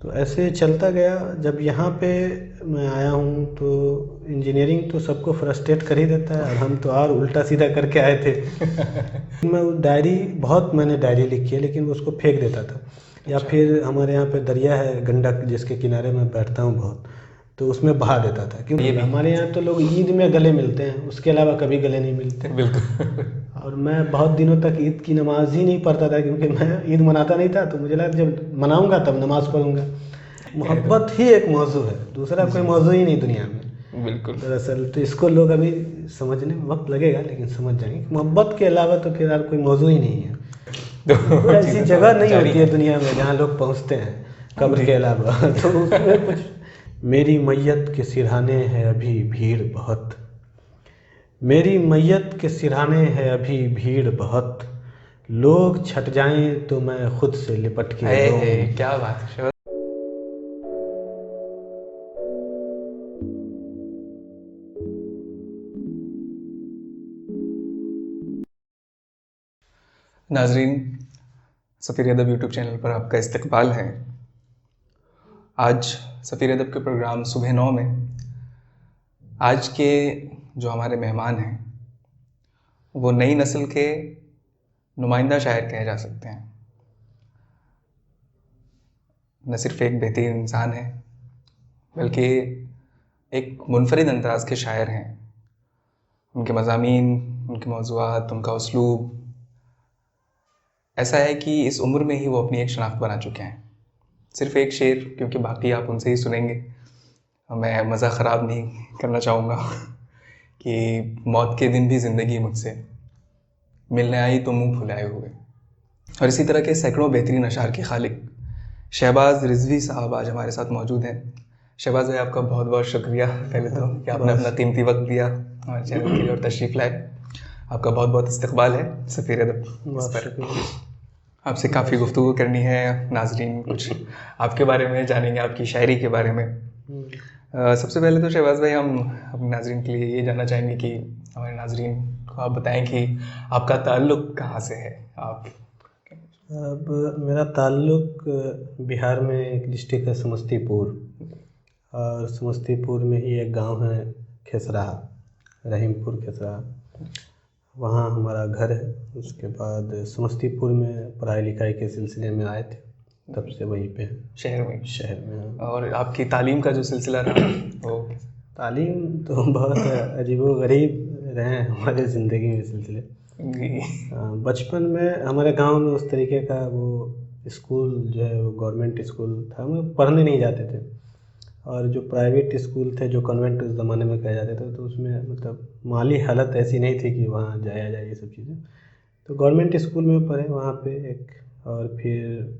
तो ऐसे चलता गया। जब यहाँ पे मैं आया हूँ तो इंजीनियरिंग तो सबको फ्रस्ट्रेट कर ही देता है, और हम तो और उल्टा सीधा करके आए थे। मैं वो डायरी, बहुत मैंने डायरी लिखी है, लेकिन उसको फेंक देता था। या अच्छा। फिर हमारे यहाँ पे दरिया है गंडक, जिसके किनारे मैं बैठता हूँ बहुत, तो उसमें बहा देता था। क्योंकि ये भी हमारे यहाँ तो लोग ईद में गले मिलते हैं, उसके अलावा कभी गले नहीं मिलते। बिल्कुल। और मैं बहुत दिनों तक ईद की नमाज़ ही नहीं पढ़ता था, क्योंकि मैं ईद मनाता नहीं था। तो मुझे लगा जब मनाऊंगा तब नमाज़ पढ़ूंगा। खैर, मोहब्बत ही एक मौजू है, दूसरा कोई जी मौजू ही नहीं दुनिया में बिल्कुल। दरअसल। तो इसको लोग अभी समझने में वक्त लगेगा, लेकिन समझ जाएंगे। मोहब्बत के अलावा तो फिर यार कोई मौजू ही नहीं है। तो कोई ऐसी चीज़ें जगह तो नहीं जारी होती है हैं। दुनिया में जहाँ लोग पहुँचते हैं कब्र जी। के अलावा। तो उसमें कुछ, मेरी मैयत के सिरहाने है अभी भीड़ बहुत, मेरी मैयत के सिरहाने है अभी भीड़ बहुत, लोग छट जाएं तो मैं खुद से लिपट के है रोऊं। क्या बात है शहबाज। नाजरीन, सफ़ीर अदब यूट्यूब चैनल पर आपका इस्तकबाल है। आज सफ़ीर अदब के प्रोग्राम सुबह 9 में आज के जो हमारे मेहमान हैं वो नई नस्ल के नुमाइंदा शायर कहे जा सकते हैं। न सिर्फ एक बेहतरीन इंसान है, बल्कि एक मुनफरिद अंदाज के शायर हैं। उनके मज़ामीन, उनके मौज़ूआत, उनका उसलूब ऐसा है कि इस उम्र में ही वो अपनी एक शनाख्त बना चुके हैं। सिर्फ एक शेर, क्योंकि बाकी आप उनसे ही सुनेंगे। मैं मज़ा ख़राब नहीं करना चाहूँगा कि मौत के दिन भी ज़िंदगी मुझसे मिलने आई तो मुंह फुलाए हुए। और इसी तरह के सैकड़ों बेहतरीन अशार के खालिक शहबाज रिजवी साहब आज हमारे साथ मौजूद हैं। शहबाज भाई, आपका बहुत बहुत शुक्रिया पहले तो कि आपने अपना कीमती वक्त दिया हमारे चैनल के लिए और तशरीफ़ लाए। आपका बहुत बहुत इस्तकबाल है सफ़ीर अदब इस बहुत पर। शुक्रिया। आपसे काफ़ी गुफ्तगू करनी है। नाजरीन कुछ आपके बारे में जानेंगे, आपकी शायरी के बारे में। सबसे पहले तो शहबाज भाई, हम अपने नाजरीन के लिए ये जानना चाहेंगे कि हमारे नाजरीन को आप बताएं कि आपका ताल्लुक़ कहाँ से है। आप अब मेरा ताल्लुक़ बिहार में एक डिस्ट्रिक्ट है समस्तीपुर, और समस्तीपुर में ही एक गांव है खेसरा, रहीमपुर खेसरा, वहाँ हमारा घर है। उसके बाद समस्तीपुर में पढ़ाई लिखाई के सिलसिले में आए थे, तब से वहीं पे हैं, शहर में हैं। और आपकी तालीम का जो सिलसिला रहा वो तालीम तो बहुत अजीबो-गरीब रहे हैं हमारे ज़िंदगी में सिलसिले। बचपन में हमारे गांव में उस तरीके का वो स्कूल जो है वो गवर्नमेंट स्कूल था, हम पढ़ने नहीं जाते थे। और जो प्राइवेट स्कूल थे, जो कन्वेंट उस ज़माने में कहे जाते थे, तो उसमें मतलब माली हालत ऐसी नहीं थी कि वहाँ जाया जाए ये सब चीज़ें। तो गवर्नमेंट स्कूल में पढ़े वहाँ पे एक। और फिर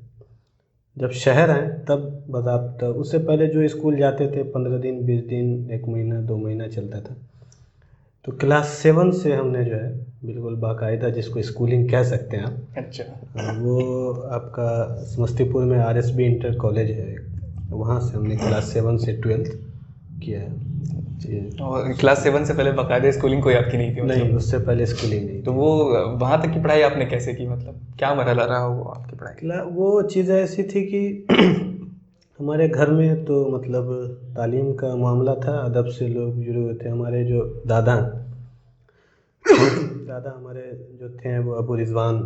जब शहर आए तब बाज़ाब्ता, उससे पहले जो स्कूल जाते थे 15 दिन 20 दिन, 1 महीना 2 महीना चलता था। तो क्लास 7 से हमने जो है बिल्कुल बाकायदा, जिसको स्कूलिंग कह सकते हैं आप, अच्छा। वो आपका समस्तीपुर में आरएसबी इंटर कॉलेज है एक, वहाँ से हमने क्लास 7 से 12th किया है। और क्लास 7 से पहले बाकायदा स्कूलिंग कोई आपकी नहीं थी नहीं, मतलब? उससे पहले स्कूलिंग नहीं तो थी। वो वहाँ तक की पढ़ाई आपने कैसे की, मतलब क्या मरहला रहा वो आपकी पढ़ाई? वो चीज़ ऐसी थी कि हमारे घर में तो मतलब तालीम का मामला था, अदब से लोग जुड़े हुए थे। हमारे जो दादा दादा हमारे जो थे वो अबू रिजवान,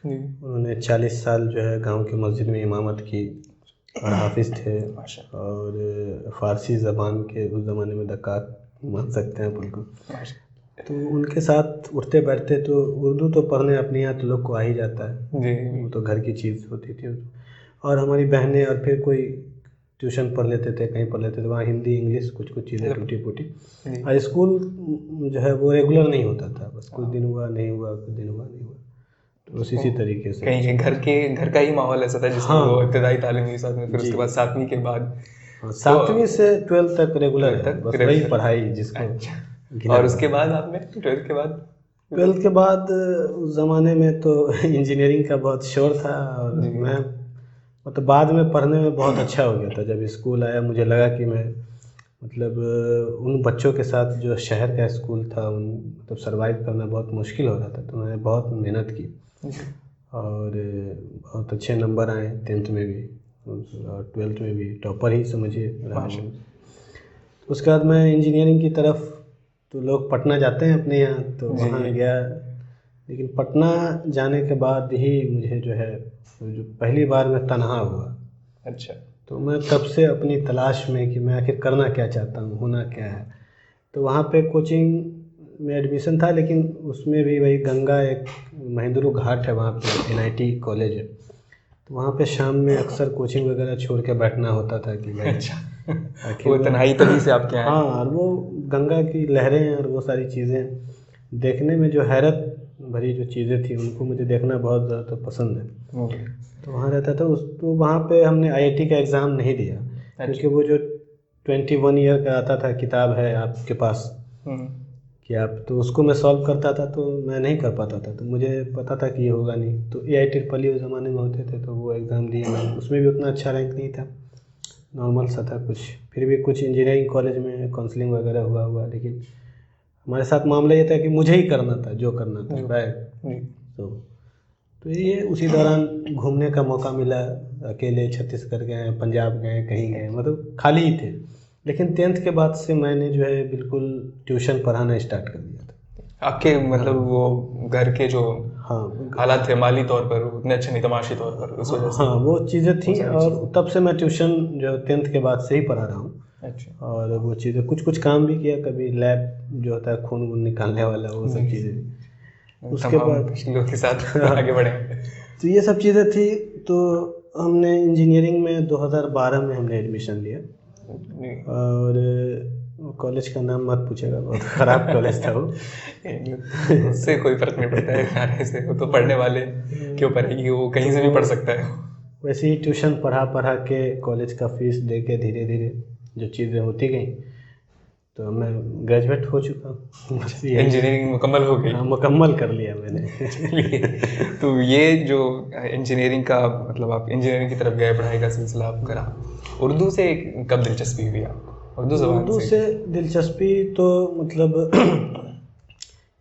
उन्होंने 40 साल जो है गांव की मस्जिद में इमामत की, और हाफिज़ थे, माशा और फ़ारसी ज़बान के उस ज़माने में दक्कात मान सकते हैं बिल्कुल। तो उनके साथ उठते बैठते, तो उर्दू तो पढ़ने अपने यहाँ तो लोग को आ ही जाता है, जी। वो तो घर की चीज़ होती थी। और हमारी बहनें, और फिर कोई ट्यूशन पढ़ लेते थे, कहीं पढ़ लेते थे, वहाँ हिंदी इंग्लिश कुछ कुछ चीज़ें टूटी फूटी। और स्कूल जो है वो रेगुलर नहीं होता था, बस कुछ दिन हुआ नहीं हुआ, कुछ दिन हुआ नहीं हुआ, तो बस इसी तरीके से कहीं घर का ही माहौल ऐसा था जिसमें हाँ वो इब्तदाई तालीम के साथ में, फिर जी। उसके बाद 7वीं के बाद हाँ, तो 7वीं से 12th तक रेगुलर 12th है, तक बस वही रेगुलर। पढ़ाई जिसको अच्छा। गिना और हुआ उसके है। बाद आपने 12th के बाद? 12th के बाद उस ज़माने में तो इंजीनियरिंग का बहुत शोर था, और जी। मैं मतलब बाद में पढ़ने में बहुत अच्छा हो गया था। जब स्कूल आया मुझे लगा कि मैं मतलब उन बच्चों के साथ जो शहर का स्कूल था, उन मतलब सर्वाइव करना बहुत मुश्किल हो रहा था। तो मैंने बहुत मेहनत की, जी। और बहुत अच्छे नंबर आए 10th में भी, और 12th में भी टॉपर ही समझिए रहा हूँ। उसके बाद मैं इंजीनियरिंग की तरफ, तो लोग पटना जाते हैं अपने यहाँ, तो वहाँ गया। लेकिन पटना जाने के बाद ही मुझे जो है, जो पहली बार मैं तनहा हुआ। अच्छा। तो मैं तब से अपनी तलाश में कि मैं आखिर करना क्या चाहता हूँ, होना क्या है। तो वहाँ पे कोचिंग में एडमिशन था, लेकिन उसमें भी वही गंगा, एक महेंद्रू घाट है वहाँ पे, NIT कॉलेज है। तो वहाँ पे शाम में अक्सर कोचिंग वगैरह छोड़ के बैठना होता था कि भाई अच्छा। आखिर वो तन्हाई तभी से आपके यहाँ हाँ, और वो गंगा की लहरें और वो सारी चीज़ें देखने में जो हैरत भरी जो चीज़ें थी, उनको मुझे देखना बहुत ज़्यादा पसंद है। तो वहाँ रहता था तो वहाँ पे हमने IIT का एग्ज़ाम नहीं दिया, क्योंकि वो जो 21 ईयर का आता था किताब है आपके पास कि आप, तो उसको मैं सॉल्व करता था तो मैं नहीं कर पाता था। तो मुझे पता था कि ये होगा नहीं। तो AIT पहले उस ज़माने में होते थे, तो वो एग्ज़ाम दिए मैंने। उसमें भी उतना अच्छा रैंक नहीं था, नॉर्मल सा था कुछ। फिर भी कुछ इंजीनियरिंग कॉलेज में काउंसलिंग वगैरह हुआ, लेकिन हमारे साथ मामला ये था कि मुझे ही करना था जो करना था बैग। तो ये उसी दौरान घूमने का मौका मिला, अकेले छत्तीसगढ़ गए, पंजाब गए, कहीं गए, मतलब खाली ही थे। लेकिन 10th के बाद से मैंने जो है बिल्कुल ट्यूशन पढ़ाना स्टार्ट कर दिया था। आपके मतलब वो घर के जो हाँ, हालात थे माली तौर पर उतने अच्छे नहीं, तमाशी तौर पर, उस वजह से हाँ वो चीज़ें थी। और तब से मैं ट्यूशन जो 10th के बाद से ही पढ़ा रहा हूँ। अच्छा। और वो चीज़ें कुछ काम भी किया, कभी लैब जो होता है खून वून निकालने वाला, वो सब चीज़ें भी। उसके बाद लोगों के साथ आगे बढ़े। तो ये सब चीज़ें थी। तो हमने इंजीनियरिंग में 2012 में हमने एडमिशन लिया, और कॉलेज का नाम मत पूछेगा, बहुत ख़राब कॉलेज था वो। उससे कोई फर्क नहीं पड़ता है, ऐसे वो तो पढ़ने वाले क्यों पढ़ेगी, वो कहीं से भी पढ़ सकता है। वैसे ही ट्यूशन पढ़ा के कॉलेज का फीस दे के धीरे धीरे जो चीज़ें होती गई, तो मैं ग्रेजुएट हो चुका हूँ। इंजीनियरिंग मुकम्मल हो गई। हाँ, मुकम्मल कर लिया मैंने। तो ये जो इंजीनियरिंग का मतलब आप इंजीनियरिंग की तरफ गए, पढ़ाई का सिलसिला आप करा, उर्दू से कब दिलचस्पी हुई आपको, उर्दू ज़बान उर्दू से दिलचस्पी तो मतलब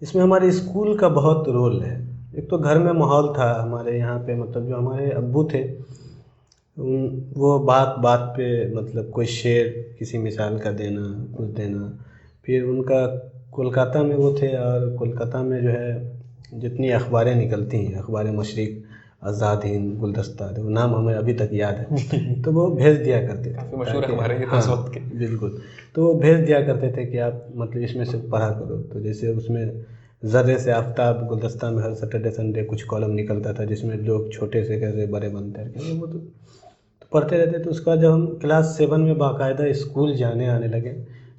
इसमें हमारे स्कूल का बहुत रोल है। एक तो घर में माहौल था हमारे यहाँ पे, मतलब जो हमारे अब्बू थे, वो बात बात पे मतलब कोई शेर किसी मिसाल का देना, कुछ देना। फिर उनका कोलकाता में वो थे, और कोलकाता में जो है जितनी अखबारें निकलती हैं, अखबार मशरिक़, आज़ाद हिंद, गुलदस्ता, वो नाम हमें अभी तक याद है। तो वो भेज दिया करते थे, काफ़ी मशहूर अखबार है ये तो उस वक्त के। बिल्कुल। तो वो भेज दिया करते थे कि आप मतलब इसमें से पढ़ा करो। तो जैसे उसमें ज़र्रे से आफ्ताब, गुलदस्ता में हर सैटरडे संडे कुछ कॉलम निकलता था, जिसमें लोग छोटे से कैसे बड़े बनते हैं, वो तो पढ़ते रहते। तो उसका जब हम क्लास 7 में बाकायदा स्कूल जाने आने लगे,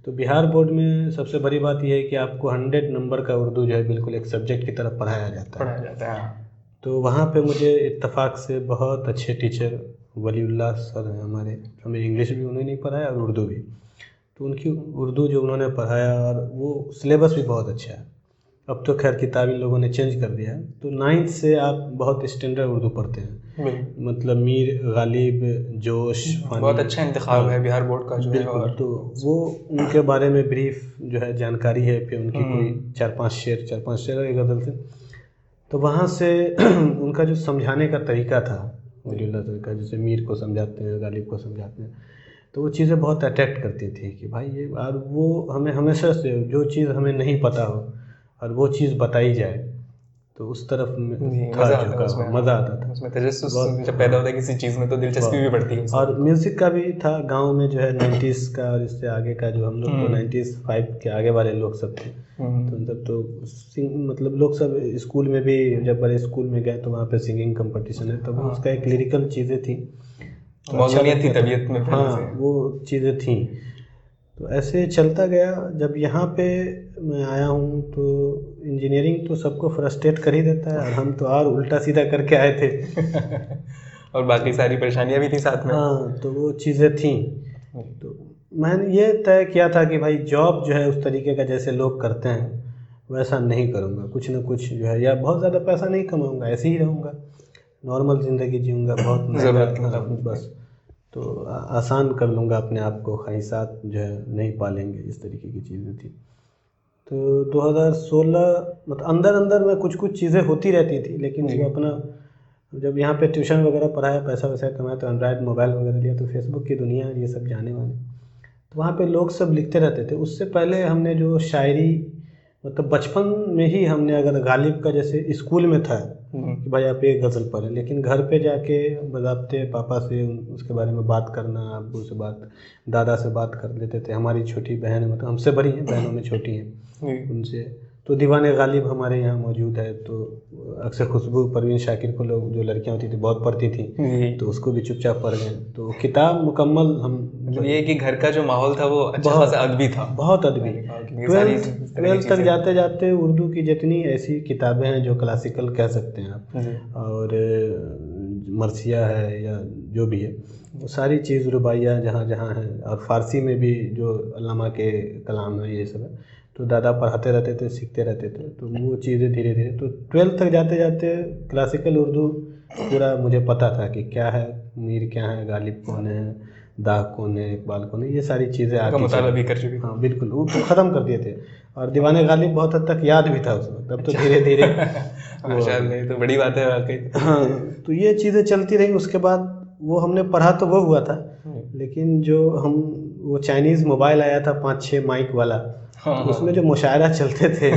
तो बिहार बोर्ड में सबसे बड़ी बात यह है कि आपको 100 नंबर का उर्दू जो है बिल्कुल एक सब्जेक्ट की तरफ पढ़ाया जाता है। तो वहाँ पे मुझे इत्तेफाक से बहुत अच्छे टीचर वलीउल्लाह सर हैं हमारे, हमें इंग्लिश भी उन्होंने पढ़ाया और उर्दू भी। तो उनकी उर्दू जो उन्होंने पढ़ाया, और वो सिलेबस भी बहुत अच्छा है। अब तो खैर किताब इन लोगों ने चेंज कर दिया है। तो 9th से आप बहुत स्टैंडर्ड उर्दू पढ़ते हैं, मतलब मीर गालिब, जोश, बहुत अच्छा इंतखाब है बिहार बोर्ड का जो है। और तो वो उनके बारे में ब्रीफ जो है जानकारी है, फिर उनकी कोई 4-5 शेर है गज़ल से। तो वहाँ से उनका जो समझाने का तरीका था वलीउल्लाह सर का, जैसे मीर को समझाते हैं, गालिब को समझाते हैं, तो वो चीज़ें बहुत अट्रैक्ट करती थी कि भाई ये। और वो हमें हमेशा से जो चीज़ हमें नहीं पता हो और वो चीज़ बताई जाए, तो उस तरफ था झुकाव, मज़ा आता था उसमें तजस्सुस जब पैदा होता है किसी चीज़ में तो दिलचस्पी भी बढ़ती है। और म्यूज़िक का भी था गांव में जो है 90s का, और इससे आगे का जो हम लोग तो 95 के आगे वाले लोग सब थे। तो सब तो मतलब लोग सब स्कूल में भी, जब बड़े स्कूल में गए तो वहाँ पे सिंगिंग कंपटीशन है, तो वो उसका एक लिरिकल चीज़ें थी, मौजूदियत थी तबीयत में। हाँ, वो चीज़ें थी। तो ऐसे चलता गया। जब यहाँ पे मैं आया हूँ तो इंजीनियरिंग तो सबको फ्रस्ट्रेट कर ही देता है, और हम तो और उल्टा सीधा करके आए थे। और बाकी सारी परेशानियाँ भी थी साथ में। हाँ, तो वो चीज़ें थी। तो मैंने ये तय किया था कि भाई जॉब जो है उस तरीके का जैसे लोग करते हैं वैसा नहीं करूँगा, कुछ ना कुछ जो है, या बहुत ज़्यादा पैसा नहीं कमाऊँगा, ऐसे ही रहूँगा, नॉर्मल ज़िंदगी जीऊँगा, बहुत महंगा, बस तो आसान कर लूँगा अपने आप को, ख्वाहिशात जो है नहीं पालेंगे, इस तरीके की चीज़ें थी। तो 2016 मतलब अंदर अंदर में कुछ चीज़ें होती रहती थी, लेकिन वो अपना जब यहाँ पे ट्यूशन वगैरह पढ़ाया, पैसा वैसा कमाया, तो एंड्रॉयड मोबाइल वगैरह लिया, तो फेसबुक की दुनिया ये सब जाने वाले, तो वहाँ पे लोग सब लिखते रहते थे। उससे पहले हमने जो शायरी, मतलब बचपन में ही हमने, अगर गालिब का जैसे स्कूल में था कि भाई आप एक गज़ल पढ़ें, लेकिन घर पे जाके बजाते पापा से उसके बारे में बात करना, अब्बू से बात, दादा से बात कर लेते थे। हमारी छोटी बहन है, मतलब हमसे बड़ी हैं, बहनों में छोटी हैं, उनसे तो दीवाने गालिब हमारे यहाँ मौजूद है। तो अक्सर खुशबू परवीन शाकिर को लोग, जो लड़कियाँ होती थी बहुत पढ़ती थी, तो उसको भी चुपचाप पढ़ गए। तो किताब मुकम्मल हम, मतलब ये कि घर का जो माहौल था वो अच्छा खासा अदबी था, बहुत अदबी। 12th तक जाते जाते उर्दू की जितनी ऐसी किताबें हैं जो क्लासिकल कह सकते हैं आप, और मरसिया है या जो भी है, वो सारी चीज़, रुबाइयाँ जहाँ जहाँ हैं, और फ़ारसी में भी जो अल्लामा के कलाम है, ये सब है, तो दादा पढ़ाते रहते थे, सीखते रहते थे। तो वो चीज़ें धीरे धीरे, तो 12th तक जाते जाते क्लासिकल उर्दू पूरा मुझे पता था कि क्या है, मीर क्या है, गालिब कौन है, दाग कौन है, इकबाल कौन है, ये सारी चीज़ें आती मुताला भी कर चुके। हाँ बिल्कुल, वो तो ख़त्म कर दिए थे। और दीवाने गालिब बहुत हद तक याद भी था उस वक्त, अब तो धीरे धीरे माशाअल्लाह, तो बड़ी बात है वाकई। हाँ, तो ये चीज़ें चलती रही। उसके बाद वो हमने पढ़ा तो वो हुआ था, लेकिन जो हम, वो चाइनीज़ मोबाइल आया था 5-6 माइक वाला, तो उसमें जो मुशायरा चलते थे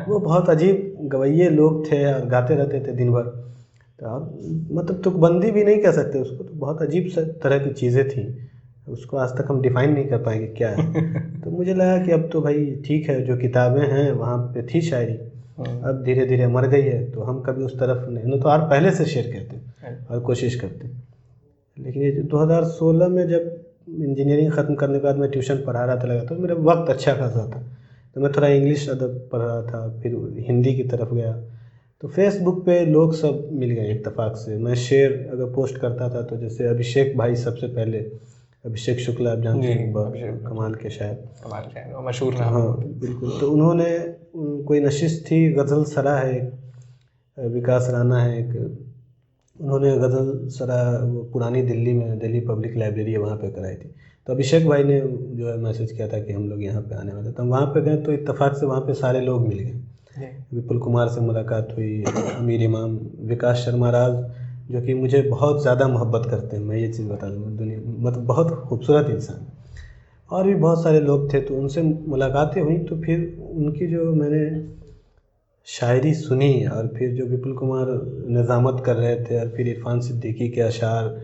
वो बहुत अजीब गवैये लोग थे और गाते रहते थे दिन भर। तो मतलब तुकबंदी भी नहीं कह सकते उसको, तो बहुत अजीब तरह की चीज़ें थी, उसको आज तक हम डिफ़ाइन नहीं कर पाएंगे क्या है। तो मुझे लगा कि अब तो भाई ठीक है, जो किताबें हैं वहाँ पे थी शायरी, अब धीरे धीरे मर गई है, तो हम कभी उस तरफ नहीं तो और पहले से शेयर करते और कोशिश करते। लेकिन ये 2016 में जब इंजीनियरिंग ख़त्म करने के बाद मैं ट्यूशन पढ़ा रहा था, लगा तो मेरा वक्त अच्छा खासा था, तो मैं थोड़ा इंग्लिश अदब पढ़ रहा था, फिर हिंदी की तरफ गया। तो फेसबुक पे लोग सब मिल गए इत्तेफाक से। मैं शेर अगर पोस्ट करता था, तो जैसे अभिषेक भाई, सबसे पहले अभिषेक शुक्ला, आप जानते हैं, कमाल के शायर, मशहूर नाम। हाँ बिल्कुल। तो उन्होंने, कोई नशिश थी, गज़ल सरा है एक, विकास राणा है एक, उन्होंने गज़ल सरा वो पुरानी दिल्ली में, दिल्ली पब्लिक लाइब्रेरी है वहाँ पे कराई थी। तो अभिषेक भाई ने जो है मैसेज किया था कि हम लोग यहाँ पे आने वाले, तो हम वहाँ पे गए, तो इत्तेफाक से वहाँ पे सारे लोग मिल गए। विपुल कुमार से मुलाकात हुई, अमीर इमाम, विकास शर्मा राज, जो कि मुझे बहुत ज़्यादा मोहब्बत करते हैं, मैं ये चीज़ बता दूँ, दुनिया मतलब बहुत खूबसूरत इंसान, और भी बहुत सारे लोग थे। तो उनसे मुलाकातें हुई, तो फिर उनकी जो मैंने शायरी सुनी, और फिर जो विपुल कुमार निज़ामत कर रहे थे, और फिर इरफान सिद्दीकी के अशार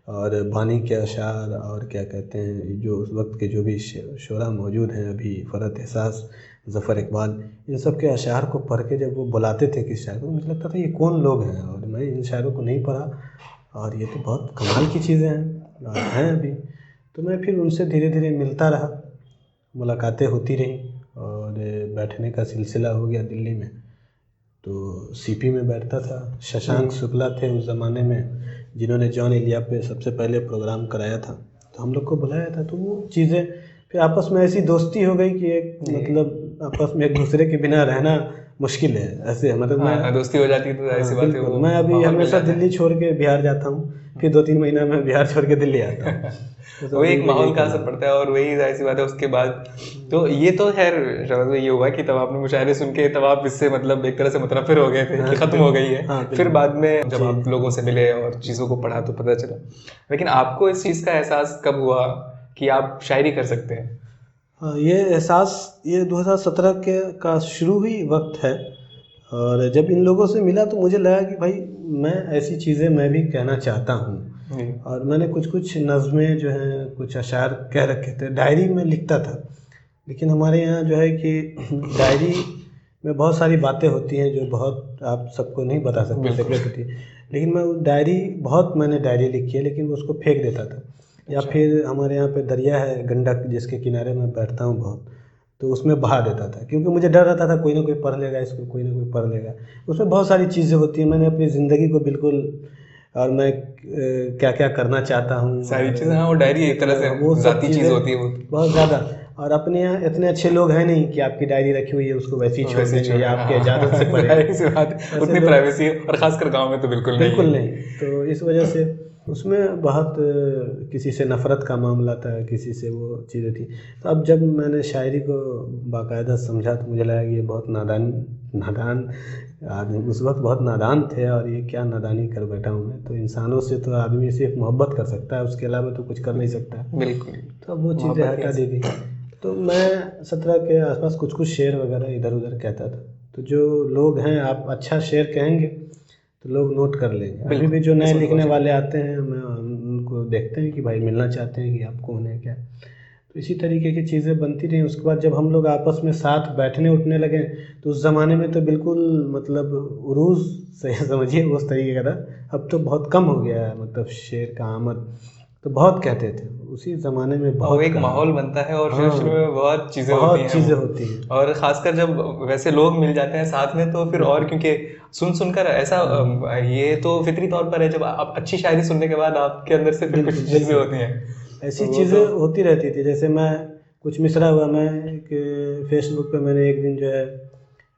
और बानी के अशार, और क्या कहते हैं, जो उस वक्त के जो भी शोरा मौजूद हैं अभी, फ़रत एहसास, ज़फ़र इकबाल, इन सब के अशार को पढ़ के जब वो बुलाते थे किस शायर को, मुझे लगता था ये कौन लोग हैं, और मैं इन शायरों को नहीं पढ़ा, और ये तो बहुत कमाल की चीज़ें हैं और हैं अभी। तो मैं फिर उनसे धीरे धीरे मिलता रहा, मुलाकातें होती रहीं, और बैठने का सिलसिला हो गया दिल्ली में। तो सीपी में बैठता था, शशांक शुक्ला थे उस ज़माने में, जिन्होंने जॉन एलिया पे सबसे पहले प्रोग्राम कराया था, तो हम लोग को बुलाया था। तो वो चीज़ें फिर आपस में ऐसी दोस्ती हो गई कि एक, मतलब आपस में एक दूसरे के बिना रहना मुश्किल है, ऐसे मतलब मैं, दोस्ती हो जाती है तो ऐसी बात है। मैं अभी हमेशा दिल्ली छोड़ के बिहार जाता हूँ, फिर 2-3 महीना में बिहार छोड़ के दिल्ली आता हूँ। तो वही एक माहौल का असर पड़ता है, और वही ऐसी बात है। उसके बाद तो ये तो खैर शरद ये हुआ कि तब आपने मुशायरे सुन के तब आप इससे मतलब एक तरह से मुतनफ़िर हो गए थे कि ख़त्म हो गई है। फिर बाद में जब आप लोगों से मिले और चीज़ों को पढ़ा तो पता चला। लेकिन आपको इस चीज़ का एहसास कब हुआ कि आप शायरी कर सकते हैं? हाँ, ये एहसास ये 2017 के का शुरू ही वक्त है, और जब इन लोगों से मिला तो मुझे लगा कि भाई मैं ऐसी चीज़ें मैं भी कहना चाहता हूँ। और मैंने कुछ नज़में जो हैं, कुछ अशार कह रखे थे, डायरी में लिखता था। लेकिन हमारे यहाँ जो है कि डायरी में बहुत सारी बातें होती हैं जो बहुत आप सबको नहीं बता सकते, सीक्रेट होती है। लेकिन मैंने डायरी लिखी है, लेकिन उसको फेंक देता था। या फिर हमारे यहाँ पे दरिया है गंडक, जिसके किनारे मैं बैठता हूँ बहुत, तो उसमें बहा देता था, क्योंकि मुझे डर रहता था कोई ना कोई पढ़ लेगा इसको, कोई ना कोई पढ़ लेगा। उसमें बहुत सारी चीज़ें होती हैं, मैंने अपनी ज़िंदगी को बिल्कुल, और मैं क्या क्या करना चाहता हूँ, सारी चीज़ें। हाँ, वो डायरी एक तरह से वो ज़ाती चीज़ होती है वो बहुत ज़्यादा। और अपने यहाँ इतने अच्छे लोग हैं नहीं कि आपकी डायरी रखी हुई है उसको वैसे ही छोड़ देंगे या आपके इजाज़त से पढ़ेंगे। उतनी प्राइवेसी, और ख़ासकर गाँव में तो बिल्कुल नहीं। तो इस वजह से उसमें बहुत किसी से नफ़रत का मामला था, किसी से वो चीज़ें थी। तो अब जब मैंने शायरी को बाकायदा समझा तो मुझे लगा कि ये बहुत नादान आदमी, उस वक्त बहुत नादान थे और ये क्या नादानी कर बैठा हूँ मैं। तो इंसानों से तो आदमी सिर्फ मोहब्बत कर सकता है, उसके अलावा तो कुछ कर नहीं सकता। बिल्कुल। तो अब वो चीज़ें मोहब्बत हटा ही दी थी। तो मैं 17 के आसपास कुछ शेर वगैरह इधर उधर कहता था। तो जो लोग हैं, आप अच्छा शेर कहेंगे तो लोग नोट कर लेंगे। अभी भी जो नए लिखने वाले आते हैं, मैं उनको देखते हैं कि भाई मिलना चाहते हैं कि आप कौन है क्या। तो इसी तरीके की चीज़ें बनती रहीं। उसके बाद जब हम लोग आपस में साथ बैठने उठने लगे तो उस ज़माने में तो बिल्कुल मतलब उरूज़ से समझिए उस तरीके का था। अब तो बहुत कम हो गया है, मतलब शेर का आमद तो बहुत कहते थे उसी ज़माने में, वो बहुत एक कहा। माहौल बनता है और हाँ, शुरू में बहुत चीज़ें होती बहुत हैं चीज़ें वो। होती हैं। और ख़ासकर जब वैसे लोग मिल जाते हैं साथ में तो फिर और, क्योंकि सुनकर ऐसा ये तो फितरी तौर पर है, जब आप अच्छी शायरी सुनने के बाद आपके अंदर से फिर कुछ बिल्कुल चीज़ें बिल्कुल होती हैं, ऐसी तो वो चीज़ें तो होती रहती थी। जैसे मैं कुछ मिसरा हुआ, मैं एक फेसबुक पे मैंने एक दिन जो है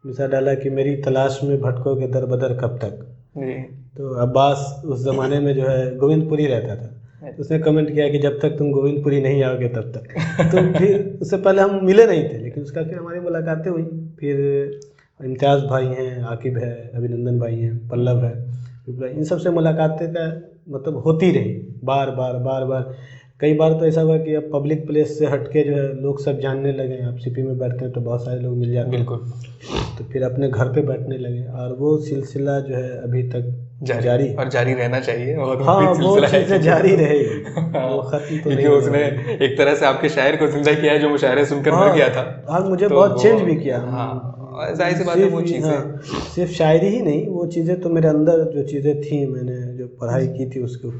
मिसरा डाला कि मेरी तलाश में भटकोगे दर बदर कब तक। जी। तो अब्बास उस ज़माने में जो है गोविंदपुरी रहता था, तो उसने कमेंट किया कि जब तक तुम गोविंदपुरी नहीं आओगे तब तक। तो फिर उससे पहले हम मिले नहीं थे, लेकिन उसका फिर हमारी मुलाकातें हुई। फिर इम्तियाज़ भाई हैं, आकिब है, अभिनंदन भाई हैं, पल्लव है, इन सब से मुलाकातें का मतलब होती रही बार बार बार बार। कई बार तो ऐसा हुआ कि अब पब्लिक प्लेस से हट के जो है लोग सब जानने लगे। आप सीपी में बैठते हैं तो बहुत सारे लोग मिल जाते हैं, बिल्कुल तो फिर अपने घर पे बैठने लगे और वो सिलसिला जो है अभी तक जारी है। और जारी रहना चाहिए, और हाँ, वही वो सिलसिला है चीज़ें जारी रहेगी, वो ख़त्म तो क्योंकि नहीं होने उसने वाली। एक तरह से आपके शायर को जिंदा किया है जो मुशायरे सुनकर मर गया था। हाँ हाँ, मुझे तो बहुत वो, चेंज भी किया। हाँ जाहिर सी बात है सिर्फ वो हाँ, चीज़ें। सिर्फ शायरी ही नहीं, वो चीज़ें तो मेरे अंदर जो चीज़ें थी, मैंने जो पढ़ाई की थी उसको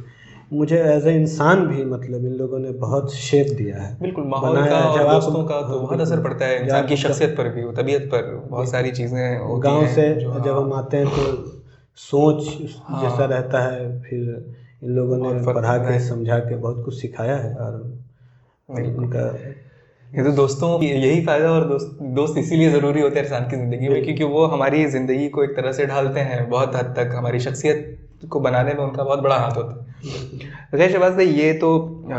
मुझे एज ए इंसान भी मतलब इन लोगों ने बहुत शेप दिया है, बिल्कुल, माहौल का बनाया है। और जब आप दोस्तों का तो हाँ बहुत असर बिल्कुल, पड़ता है जब इंसान की आप शख्सियत पर भी, तबीयत पर बहुत सारी चीज़ें होती गांव से हैं जो, जब हम हाँ आते हैं तो सोच जैसा हाँ रहता है। फिर इन लोगों ने बहुत फ़र्क पढ़ा पड़ता के है। समझा के बहुत कुछ सिखाया है और बिल्कुल, उनका ये तो दोस्तों की यही फ़ायदा, और दोस्त इसीलिए ज़रूरी होते हैं इंसान की ज़िंदगी में, क्योंकि वो हमारी ज़िंदगी को एक तरह से ढालते हैं, बहुत हद तक हमारी शख्सियत को बनाने में उनका बहुत बड़ा हाथ होता है। खैर शहबाज भाई, ये तो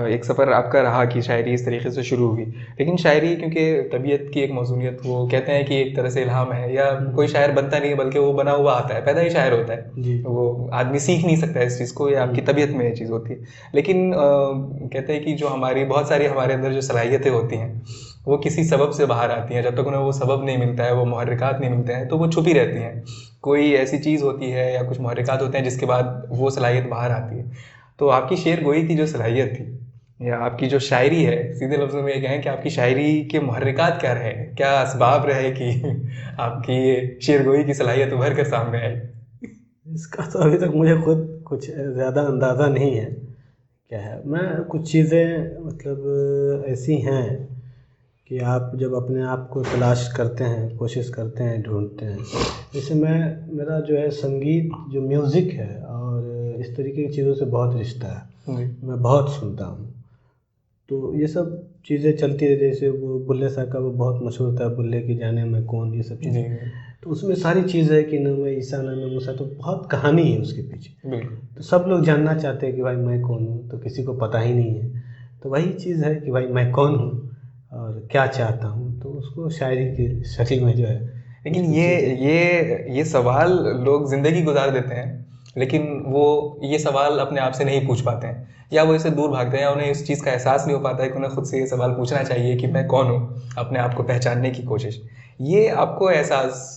एक सफ़र आपका रहा कि शायरी इस तरीके से शुरू हुई, लेकिन शायरी क्योंकि तबीयत की एक मौजूनियत, वो कहते हैं कि एक तरह से इल्हाम है, या कोई शायर बनता नहीं है बल्कि वो बना हुआ आता है, पैदा ही शायर होता है। जी वो आदमी सीख नहीं सकता इस चीज़ को, या आपकी तबीयत में ये चीज़ होती है। लेकिन कहते हैं कि जो हमारी बहुत सारी हमारे अंदर जो सलाहियतें होती हैं वो किसी सबब से बाहर आती हैं, जब तक उन्हें वो सबब नहीं मिलता है, वो मुहर्रिकात नहीं मिलते हैं, तो वो छुपी रहती हैं। कोई ऐसी चीज़ होती है या कुछ मुहर्रिकात होते हैं जिसके बाद वो सलाहियत बाहर आती है। तो आपकी शेर गोई की जो सलाहियत थी या आपकी जो शायरी है, सीधे लफ्ज़ों में ये कहें कि आपकी शायरी के मुहर्रिकात क्या रहे, क्या असबाब रहे कि आपकी ये शेर गोई की सलाहियत उभर कर सामने आई? इसका तो अभी तक मुझे खुद कुछ ज़्यादा अंदाज़ा नहीं है क्या है। मैं कुछ चीज़ें मतलब ऐसी हैं कि आप जब अपने आप को तलाश करते हैं, कोशिश करते हैं, ढूंढते हैं। जैसे मेरा जो है संगीत, जो म्यूज़िक है और इस तरीके की चीज़ों से बहुत रिश्ता है। जी मैं बहुत सुनता हूँ, तो ये सब चीज़ें चलती है। जैसे वो बुल्ले साहब का वो बहुत मशहूर था, बुल्ले की जाने मैं कौन, ये सब जी चीज़ें। तो उसमें सारी चीज़ है कि न मैं ईसा न मैं मूसा, तो बहुत कहानी है उसके पीछे। बिल्कुल। तो सब लोग जानना चाहते हैं कि भाई मैं कौन हूँ, तो किसी को पता ही नहीं है। तो वही चीज़ है कि भाई मैं कौन हूँ और क्या चाहता हूँ, तो उसको शायरी की शक्ल में जो है लेकिन उसकी चीज़ें। ये सवाल लोग ज़िंदगी गुजार देते हैं, लेकिन वो ये सवाल अपने आप से नहीं पूछ पाते हैं, या वो इससे दूर भागते हैं, या उन्हें इस चीज़ का एहसास नहीं हो पाता है कि उन्हें खुद से ये सवाल पूछना चाहिए कि मैं कौन हूँ, अपने आप को पहचानने की कोशिश। ये आपको एहसास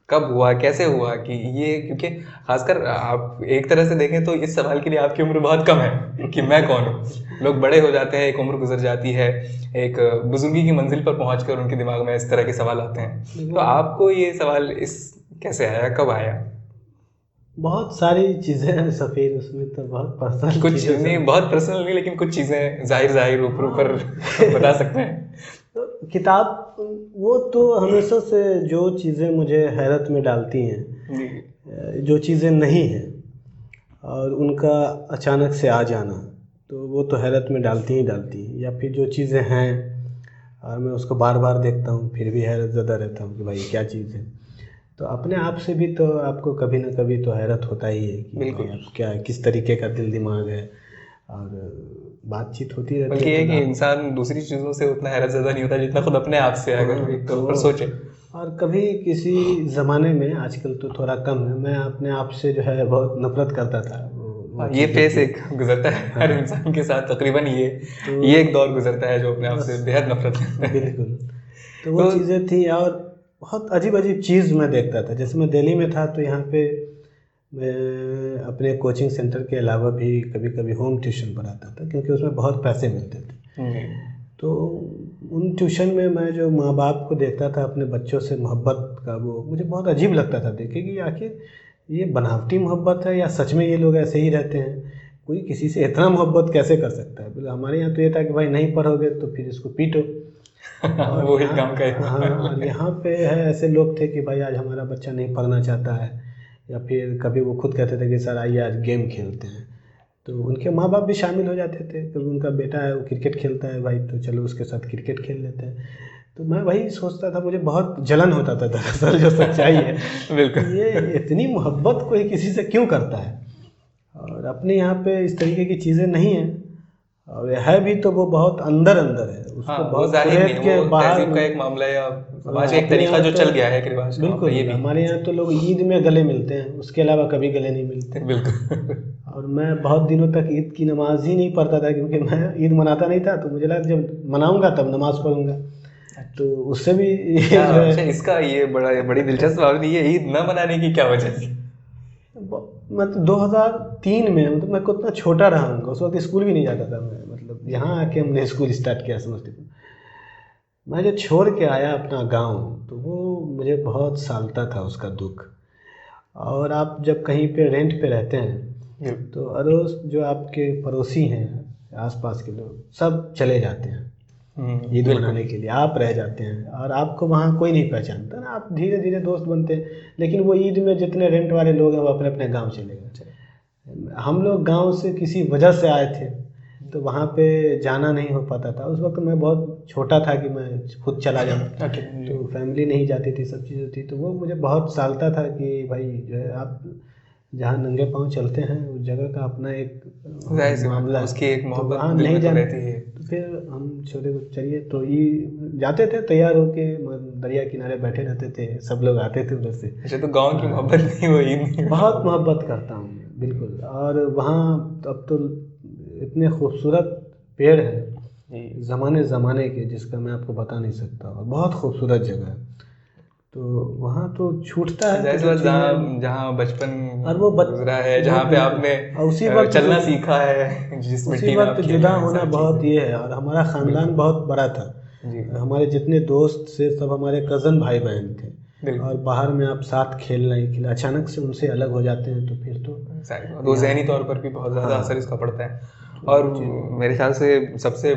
कब हुआ, कैसे हुआ कि ये, क्योंकि खासकर आप एक तरह से देखें तो इस सवाल के लिए आपकी उम्र बहुत कम है कि मैं कौन हूँ। लोग बड़े हो जाते हैं, एक उम्र गुजर जाती है, एक बुजुर्गी की मंजिल पर पहुंचकर उनके दिमाग में इस तरह के सवाल आते हैं। तो आपको ये सवाल इस कैसे आया, कब आया? बहुत सारी चीज़ें हैं सफ़ीर, उसमें तो बहुत पर्सनल कुछ चीज़ें नहीं, सब। बहुत पर्सनल नहीं, लेकिन कुछ चीज़ें जाहिर जाहिर ऊपर ऊपर बता सकते हैं। तो किताब वो तो हमेशा से जो चीज़ें मुझे हैरत में डालती हैं, जी जो चीज़ें नहीं हैं और उनका अचानक से आ जाना, तो वो तो हैरत में डालती ही डालती हैं। या फिर जो चीज़ें हैं और मैं उसको बार बार देखता हूँ फिर भी हैरत ज़्यादा रहता हूँ कि भाई क्या चीज़ है। तो अपने आप से भी तो आपको कभी ना कभी तो हैरत होता ही है कि बिल्कुल। भाई आप क्या किस तरीके का दिल दिमाग है, और बातचीत होती रहती बल्कि है ये तो कि इंसान दूसरी चीज़ों से उतना हैरत ज़्यादा नहीं होता जितना खुद अपने आप से, अगर हाँ, एक तो तौर पर सोचे। और कभी किसी ज़माने में, आजकल तो थोड़ा कम है, मैं अपने आप से जो है बहुत नफरत करता था, वो हाँ, ये चीज़ फेस देखिए। एक गुजरता है हाँ, हर इंसान के साथ तकरीबन, तो ये एक दौर गुजरता है जो अपने आप से बस बेहद नफरत करता है। बिल्कुल, तो वो तो चीज़ें थी। और बहुत अजीब-अजीब चीज़ मैं देखता था। जैसे मैं दिल्ली में था तो यहाँ पे मैं अपने कोचिंग सेंटर के अलावा भी कभी-कभी होम ट्यूशन पढ़ाता था, क्योंकि उसमें बहुत पैसे मिलते थे। जी, तो उन ट्यूशन में मैं जो माँ-बाप को देखता था अपने बच्चों से मोहब्बत का, वो मुझे बहुत अजीब लगता था देख के कि आखिर ये बनावटी मोहब्बत है या सच में ये लोग ऐसे ही रहते हैं? कोई किसी से इतना मोहब्बत कैसे कर सकता है? बोले हमारे यहाँ तो ये था कि भाई नहीं पढ़ोगे तो फिर इसको पीटो। और वो ही यहाँ, काम का एक हाँ, और यहाँ पे है ऐसे लोग थे कि भाई आज हमारा बच्चा नहीं पढ़ना चाहता है, या फिर कभी वो खुद कहते थे कि सर आइए आज गेम खेलते हैं। तो उनके माँ बाप भी शामिल हो जाते थे, कभी उनका बेटा है वो क्रिकेट खेलता है भाई तो चलो उसके साथ क्रिकेट खेल लेते हैं। तो मैं वही सोचता था, मुझे बहुत जलन होता था दरअसल जो सच्चाई है बिल्कुल। कि ये इतनी मोहब्बत कोई किसी से क्यों करता है। और अपने यहाँ पे इस तरीके की चीज़ें नहीं है, और है भी तो वो बहुत अंदर अंदर है, हाँ, उसको वो बहुत जाहिर नहीं कुरेद है, के वो बाहर तहज़ीब का एक मामला है या समाज का एक अपने तरीका यहाँ जो तो चल गया है एक रिवाज का मामला, ये बिल्कुल, भी हमारे यहाँ तो लोग ईद में गले मिलते हैं, उसके अलावा कभी गले नहीं मिलते। बिल्कुल। और मैं बहुत दिनों तक ईद की नमाज़ ही नहीं पढ़ता था, क्योंकि मैं ईद मनाता नहीं था, तो मुझे लगा जब मनाऊंगा तब नमाज़ पढ़ूंगा। तो उससे भी ये क्या जो अच्छा, है इसका ये बड़ी दिलचस्प बात है, ये ईद न मनाने की क्या वजह थी? मतलब 2003 में, मतलब मैं कितना छोटा रहा हूँ, उस वक्त स्कूल भी नहीं जाता था मैं, मतलब यहाँ आके हमने स्कूल स्टार्ट किया समस्तीपुर। मैं जो छोड़ के आया अपना गांव, तो वो मुझे बहुत सालता था उसका दुख। और आप जब कहीं पे रेंट पे रहते हैं तो अड़ोस जो आपके पड़ोसी हैं, आसपास के लोग सब चले जाते हैं ईद बिल्कुल। मनाने के लिए, आप रह जाते हैं और आपको वहाँ कोई नहीं पहचानता ना, आप धीरे धीरे दोस्त बनते हैं। लेकिन वो ईद में जितने रेंट वाले लोग हैं वो अपने अपने गांव चले गए। हम लोग गांव से किसी वजह से आए थे, तो वहाँ पे जाना नहीं हो पाता था। उस वक्त मैं बहुत छोटा था कि मैं खुद चला जाऊँ, तो फैमिली नहीं जाती थी, सब चीज़ होती। तो वो मुझे बहुत सालता था कि भाई जो है आप जहाँ नंगे पाँव चलते हैं उस जगह का अपना एक जाहिर सी बात मामला है, है, उसकी एक तो मोहब्बत वहाँ दिल नहीं में तो जाना। रहती है। तो फिर हम छोटे को चलिए तो ये जाते थे तैयार होके, दरिया किनारे बैठे रहते थे, सब लोग आते थे उधर से। अच्छा, तो गांव की मोहब्बत नहीं, वो ईद नहीं। बहुत मोहब्बत करता हूँ मैं, बिल्कुल। और वहाँ अब तो इतने खूबसूरत पेड़ हैं ज़माने ज़माने के, जिसका मैं आपको बता नहीं सकता, और बहुत खूबसूरत जगह है। तो वहाँ तो छूटता है तो जाहिर सी जो बात, चीज़ें, जहाँ बचपन और वो गुजरा है, जहाँ पे बिल्कुल। आपने और उसी वक्त जो चलना सीखा है, जिस उसी मिट्टी में वक्त आप खेले जुदा हैं, होना सारी बहुत चीज़ें। ये है। और हमारा ख़ानदान बिल्कुल। बहुत बड़ा था, जी। हमारे जितने दोस्त से सब हमारे कज़न भाई बहन थे। बिल्कुल। और बाहर में आप साथ खेल रहे खेल, अचानक से उनसे अलग हो जाते हैं तो फिर तो जाहिर बात, वो यहाँ, ज़हनी तौर पर भी बहुत ज़्यादा हाँ, असर इसका पड़ता है। तो और वो चीज़ मेरे ख्याल से सबसे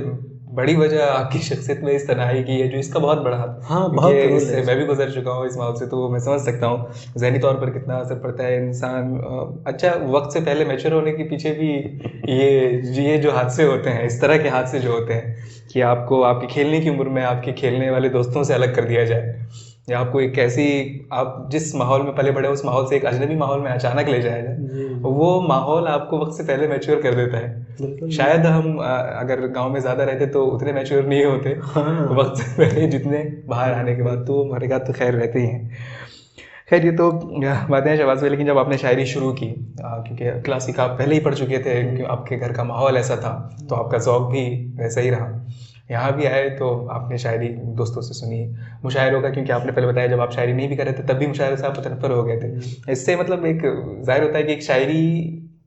बड़ी वजह आपकी शख्सियत में इस तन्हाई की है, जो इसका बहुत बड़ा हाथ, हाँ, क्योंकि बहुत रोल है इससे मैं भी इसका। गुजर चुका हूँ इस माहौल से, तो मैं समझ सकता हूँ ज़हनी तौर पर कितना असर पड़ता है। इंसान अच्छा, वक्त से पहले मैच्योर होने के पीछे भी ये जो हादसे होते हैं, इस तरह के हादसे जो होते हैं कि आपको आपकी खेलने की उम्र में आपके खेलने वाले दोस्तों से अलग कर दिया जाए, या आपको एक ऐसी, आप जिस माहौल में पले बड़े उस माहौल से एक अजनबी माहौल में अचानक ले जाया जाए, जी, वो माहौल आपको वक्त से पहले मैच्योर कर देता है। बिल्कुल, शायद बिल्कुल। हम अगर गांव में ज़्यादा रहते तो उतने मैच्योर नहीं होते हाँ, वक्त से पहले, जितने बाहर आने के बाद तो हमारे तो खैर रहते ही हैं। खैर, ये तो बातें हैं शहबाज भाई, लेकिन जब आपने शायरी शुरू की, क्योंकि क्लासिक आप पहले ही पढ़ चुके थे, क्योंकि आपके घर का माहौल ऐसा था, तो आपका ज़ौक भी वैसा ही रहा। यहाँ भी आए तो आपने शायरी दोस्तों से सुनी, मुशायरों का, क्योंकि आपने पहले बताया जब आप शायरी नहीं भी कर रहे थे तब भी मुशायरों से आप मुतनफ़्फ़िर हो गए थे। इससे मतलब एक ज़ाहिर होता है कि एक शायरी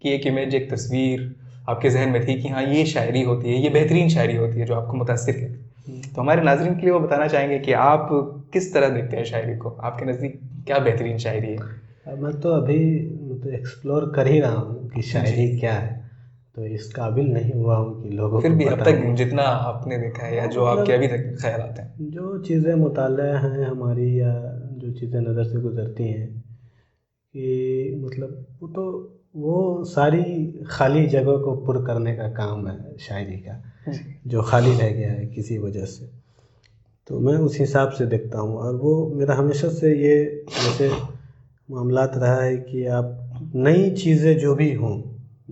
की एक इमेज, एक तस्वीर आपके जहन में थी कि हाँ, ये शायरी होती है, ये बेहतरीन शायरी होती है जो आपको मुतासिर करती है। तो हमारे नाज़रीन के लिए वो बताना चाहेंगे कि आप किस तरह देखते हैं शायरी को, आपके नज़दीक क्या बेहतरीन शायरी है? अब मैं तो अभी मतलब एक्सप्लोर कर ही रहा हूँ कि जी। शायरी क्या है, तो इस काबिल नहीं हुआ हूँ कि लोगों फिर को भी अब तक बताऊँ। जितना आपने देखा है, या हाँ, जो आपके मतलब अभी तक ख्याल आते हैं। जो चीज़ें मुताल्ला हैं हमारी, या जो चीज़ें नज़र से गुज़रती हैं, कि मतलब वो सारी खाली जगह को पुर करने का काम है शायरी का, जी। जो खाली रह गया है किसी वजह से। तो मैं उस हिसाब से देखता हूँ। और वो मेरा हमेशा से ये जैसे मामलात रहा है कि आप नई चीज़ें जो भी हों,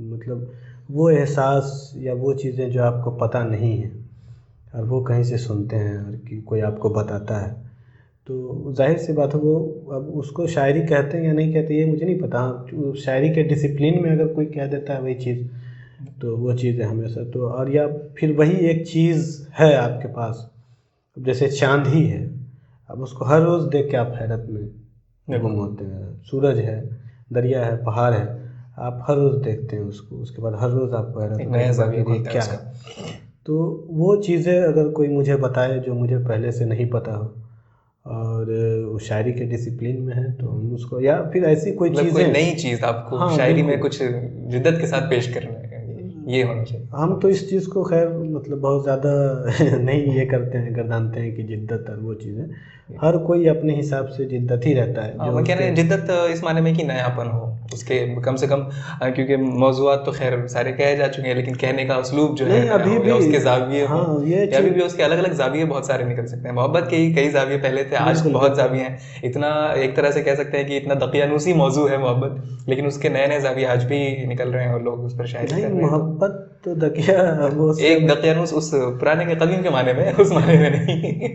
मतलब वो एहसास या वो चीज़ें जो आपको पता नहीं है और वो कहीं से सुनते हैं और कि कोई आपको बताता है, तो ज़ाहिर सी बात है वो, अब उसको शायरी कहते हैं या नहीं कहते ये मुझे नहीं पता। हाँ, शायरी के डिसिप्लिन में अगर कोई कह देता है वही चीज़, तो वो चीज़ है हमेशा। तो और या फिर वही एक चीज़ है आपके पास, अब जैसे चाँद ही है, अब उसको हर रोज़ देख के आप हैरत में गुम होते हैं। सूरज है, दरिया है, पहाड़ है, आप हर रोज़ देखते हैं उसको, उसके बाद हर रोज़ आपको हैरत एक होता है नया कि ज़ाविया आखिर ये खुलता है क्या उसका। है। तो वो चीज़ें अगर कोई मुझे बताए जो मुझे पहले से नहीं पता हो और वो शायरी के डिसिप्लिन में है, तो हम उसको, या फिर ऐसी कोई मतलब कोई चीज़ें। नई चीज़ आपको हाँ शायरी में बिल्कुल। कुछ जिद्दत के साथ पेश करना है, ये होना चाहिए। हम तो इस चीज़ को खैर मतलब बहुत ज़्यादा नहीं ये करते हैं, गर्दानते हैं कि जिद्दत और वो चीज़ें, हर कोई अपने हिसाब से जिद्दत ही रहता है हाँ, जो मैं कह रहा उसके। है जिद्दत इस माने में कि नयापन हो उसके, कम से कम क्योंकि मौज़ूआत तो खैर सारे कहे जा चुके हैं, लेकिन कहने का उसलूब जो है नहीं नया अभी हो, या भी, उसके ज़ाविये हों, हाँ ये या अभी चीज़ भी उसके अलग अलग ज़ाविये बहुत सारे निकल सकते हैं। मोहब्बत के ही कई ज़ाविये पहले थे, आज बिल्कुल बहुत बिल्कुल। ज़ाविये हैं। इतना एक तरह से कह सकते हैं कि इतना दकियानूसी मौजू है मोहब्बत, लेकिन उसके नए नए ज़ाविये आज भी निकल रहे हैं और लोग उस पर शायरी नहीं कर रहे हैं। तो मोहब्बत तो दकिया वो एक सब, दकियानूस उस पुराने के कदीम के माने में, उस माने में नहीं। कह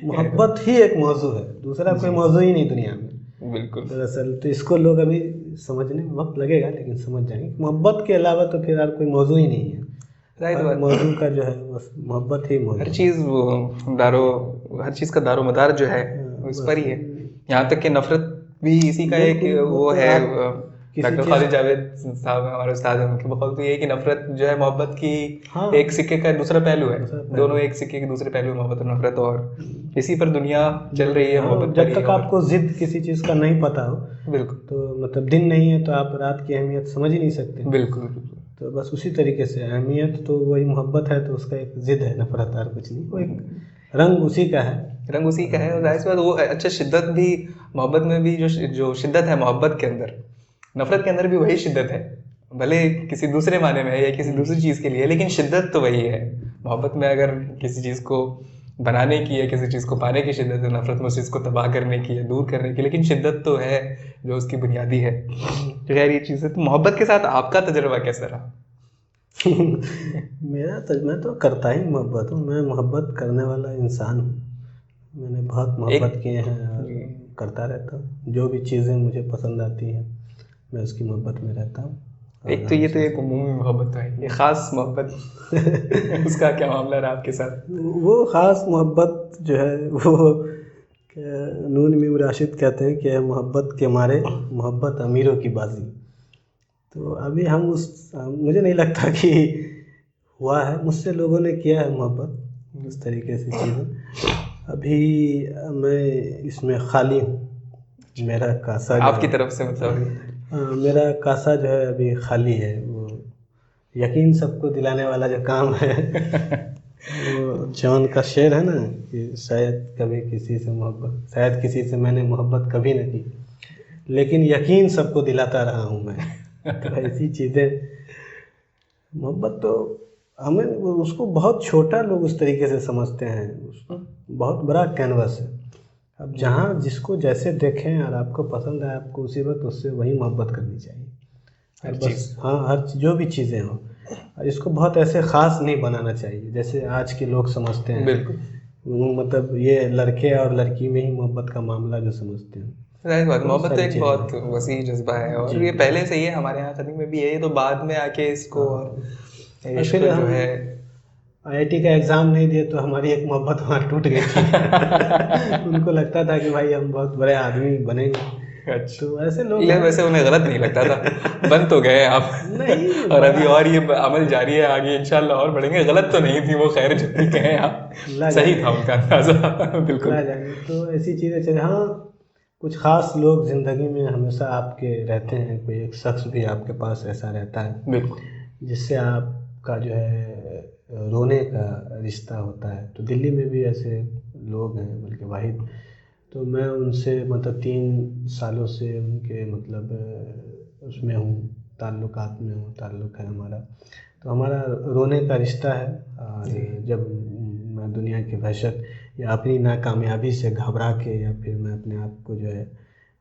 दो। मोहब्बत ही एक मौजू है, दूसरा कोई जी मौजू ही नहीं दुनिया में बिल्कुल। दरअसल। तो इसको लोग अभी समझने में वक्त लगेगा, लेकिन समझ जाएंगे। मोहब्बत के अलावा तो फिर और कोई मौजू ही नहीं है। जाहिर हर बात, मौजू का जो है बस मोहब्बत ही हर मौजू है। चीज़ वो दारो हर चीज़ का दारो मदार जो है वो इस बस पर ही है। यहाँ तक कि नफरत भी इसी का एक बिल्कुल, वो वो तो है। आप किसी डॉक्टर चीज़। खालिद जावेद साहब हमारे उस्ताद हैं, उनके बकौल तो ये है कि नफरत जो है मोहब्बत की हाँ एक सिक्के का दूसरा पहलू है। दूसरा दोनों पहलू। एक सिक्के के दूसरे पहलू, मोहब्बत और नफरत, और इसी पर दुनिया चल रही है, हाँ मोहब्बत पर जब ही। तक और आपको जिद किसी चीज़ का नहीं पता हो, बिल्कुल तो मतलब दिन नहीं है तो आप रात की अहमियत समझ ही नहीं सकते। बिल्कुल बिल्कुल। तो बस उसी तरीके से अहमियत तो वही मोहब्बत है, तो उसका एक जिद है, नफरत और कुछ नहीं, वो एक रंग उसी का है। रंग उसी का है, और जाहिर सी बात वो अच्छा शिद्दत भी, मोहब्बत में भी जो जो शिद्दत है मोहब्बत के अंदर, नफरत के अंदर भी वही शिद्दत है। भले किसी दूसरे माने में है या किसी दूसरी चीज़ के लिए, लेकिन शिद्दत तो वही है। मोहब्बत में अगर किसी चीज़ को बनाने की या किसी चीज़ को पाने की शिद्दत है, नफरत में उस चीज़ को तबाह करने की या दूर करने की, लेकिन शिद्दत तो है जो उसकी बुनियादी है। तो खैर ये चीज़ है। तो मोहब्बत के साथ आपका तजुर्बा कैसा रहा? मैं तो करता ही मोहब्बत हूँ, मैं मोहब्बत करने वाला इंसान हूँ। मैंने बहुत मोहब्बत एक किए हैं और करता रहता हूँ। जो भी चीज़ें मुझे पसंद आती हैं मैं उसकी मोहब्बत में रहता हूँ। और एक तो ये तो हमेशा एक उमूमी मोहब्बत है, ये ख़ास मोहब्बत उसका क्या मामला रहा आपके साथ? वो ख़ास मोहब्बत जो है वो नून मीम राशिद कहते हैं कि मोहब्बत के मारे मोहब्बत अमीरों की बाजी। तो अभी हम उस, मुझे नहीं लगता कि हुआ है, मुझसे लोगों ने किया है मोहब्बत इस तरीके से चीज़ें। अभी मैं इसमें खाली हूँ। मेरा कासा जो आपकी है, तरफ से मतलब? मेरा कासा जो है अभी खाली है। वो यकीन सबको दिलाने वाला जो काम है वो जॉन का शेर है ना कि शायद कभी किसी से मोहब्बत, शायद किसी से मैंने मोहब्बत कभी न की, लेकिन यकीन सबको दिलाता रहा हूँ मैं। तो ऐसी चीज़ें, मोहब्बत तो हमें उसको बहुत छोटा लोग उस तरीके से समझते हैं, बहुत बड़ा कैनवस है। अब जहाँ जिसको जैसे देखें और आपको पसंद है, आपको उसी वक्त उससे वही मोहब्बत करनी चाहिए। और हर बस चीज़। हाँ, हर जो भी चीज़ें हों, और इसको बहुत ऐसे ख़ास नहीं बनाना चाहिए जैसे आज के लोग समझते हैं। बिल्कुल। वो मतलब ये लड़के और लड़की में ही मोहब्बत का मामला जो समझते हैं, जाहिर बात, बहुत मोहब्बत तो सारी एक चीज़ें बहुत हैं। वसी जज्बा है, और जी ये बिल्कुल। पहले से ही है हमारे यहाँ कदीम में भी है, ये तो बाद में आके इसको और और इश्क फिर जो हम है। आईआईटी का एग्ज़ाम नहीं दिए तो हमारी एक मोहब्बत वहाँ टूट गई थी। उनको लगता था कि भाई हम बहुत बड़े आदमी बनेंगे, अच्छा, तो ऐसे लोग ले हैं। वैसे उन्हें गलत नहीं लगता था, बन तो गए आप। नहीं और बड़ा अभी और ये अमल जारी है, आगे इंशाल्लाह और बढ़ेंगे। गलत तो नहीं थी वो, खैर जो भी कहें आप, अल्लाह सही जाने, था उनका अंदाजा। अल्लाह बिल्कुल। जाने। तो ऐसी चीज़ें चले। हाँ कुछ ख़ास लोग ज़िंदगी में हमेशा आपके रहते हैं, कोई एक शख्स भी आपके पास ऐसा रहता है बिल्कुल। जिससे आपका जो है रोने का रिश्ता होता है। तो दिल्ली में भी ऐसे लोग हैं, बल्कि वाहिद। तो मैं उनसे मतलब 3 सालों से उनके मतलब उसमें हूँ, ताल्लुकात में हूँ, ताल्लुक़ है हमारा। तो हमारा रोने का रिश्ता है। और जी। जब मैं दुनिया की वहशत या अपनी नाकामयाबी से घबरा के या फिर मैं अपने आप को जो है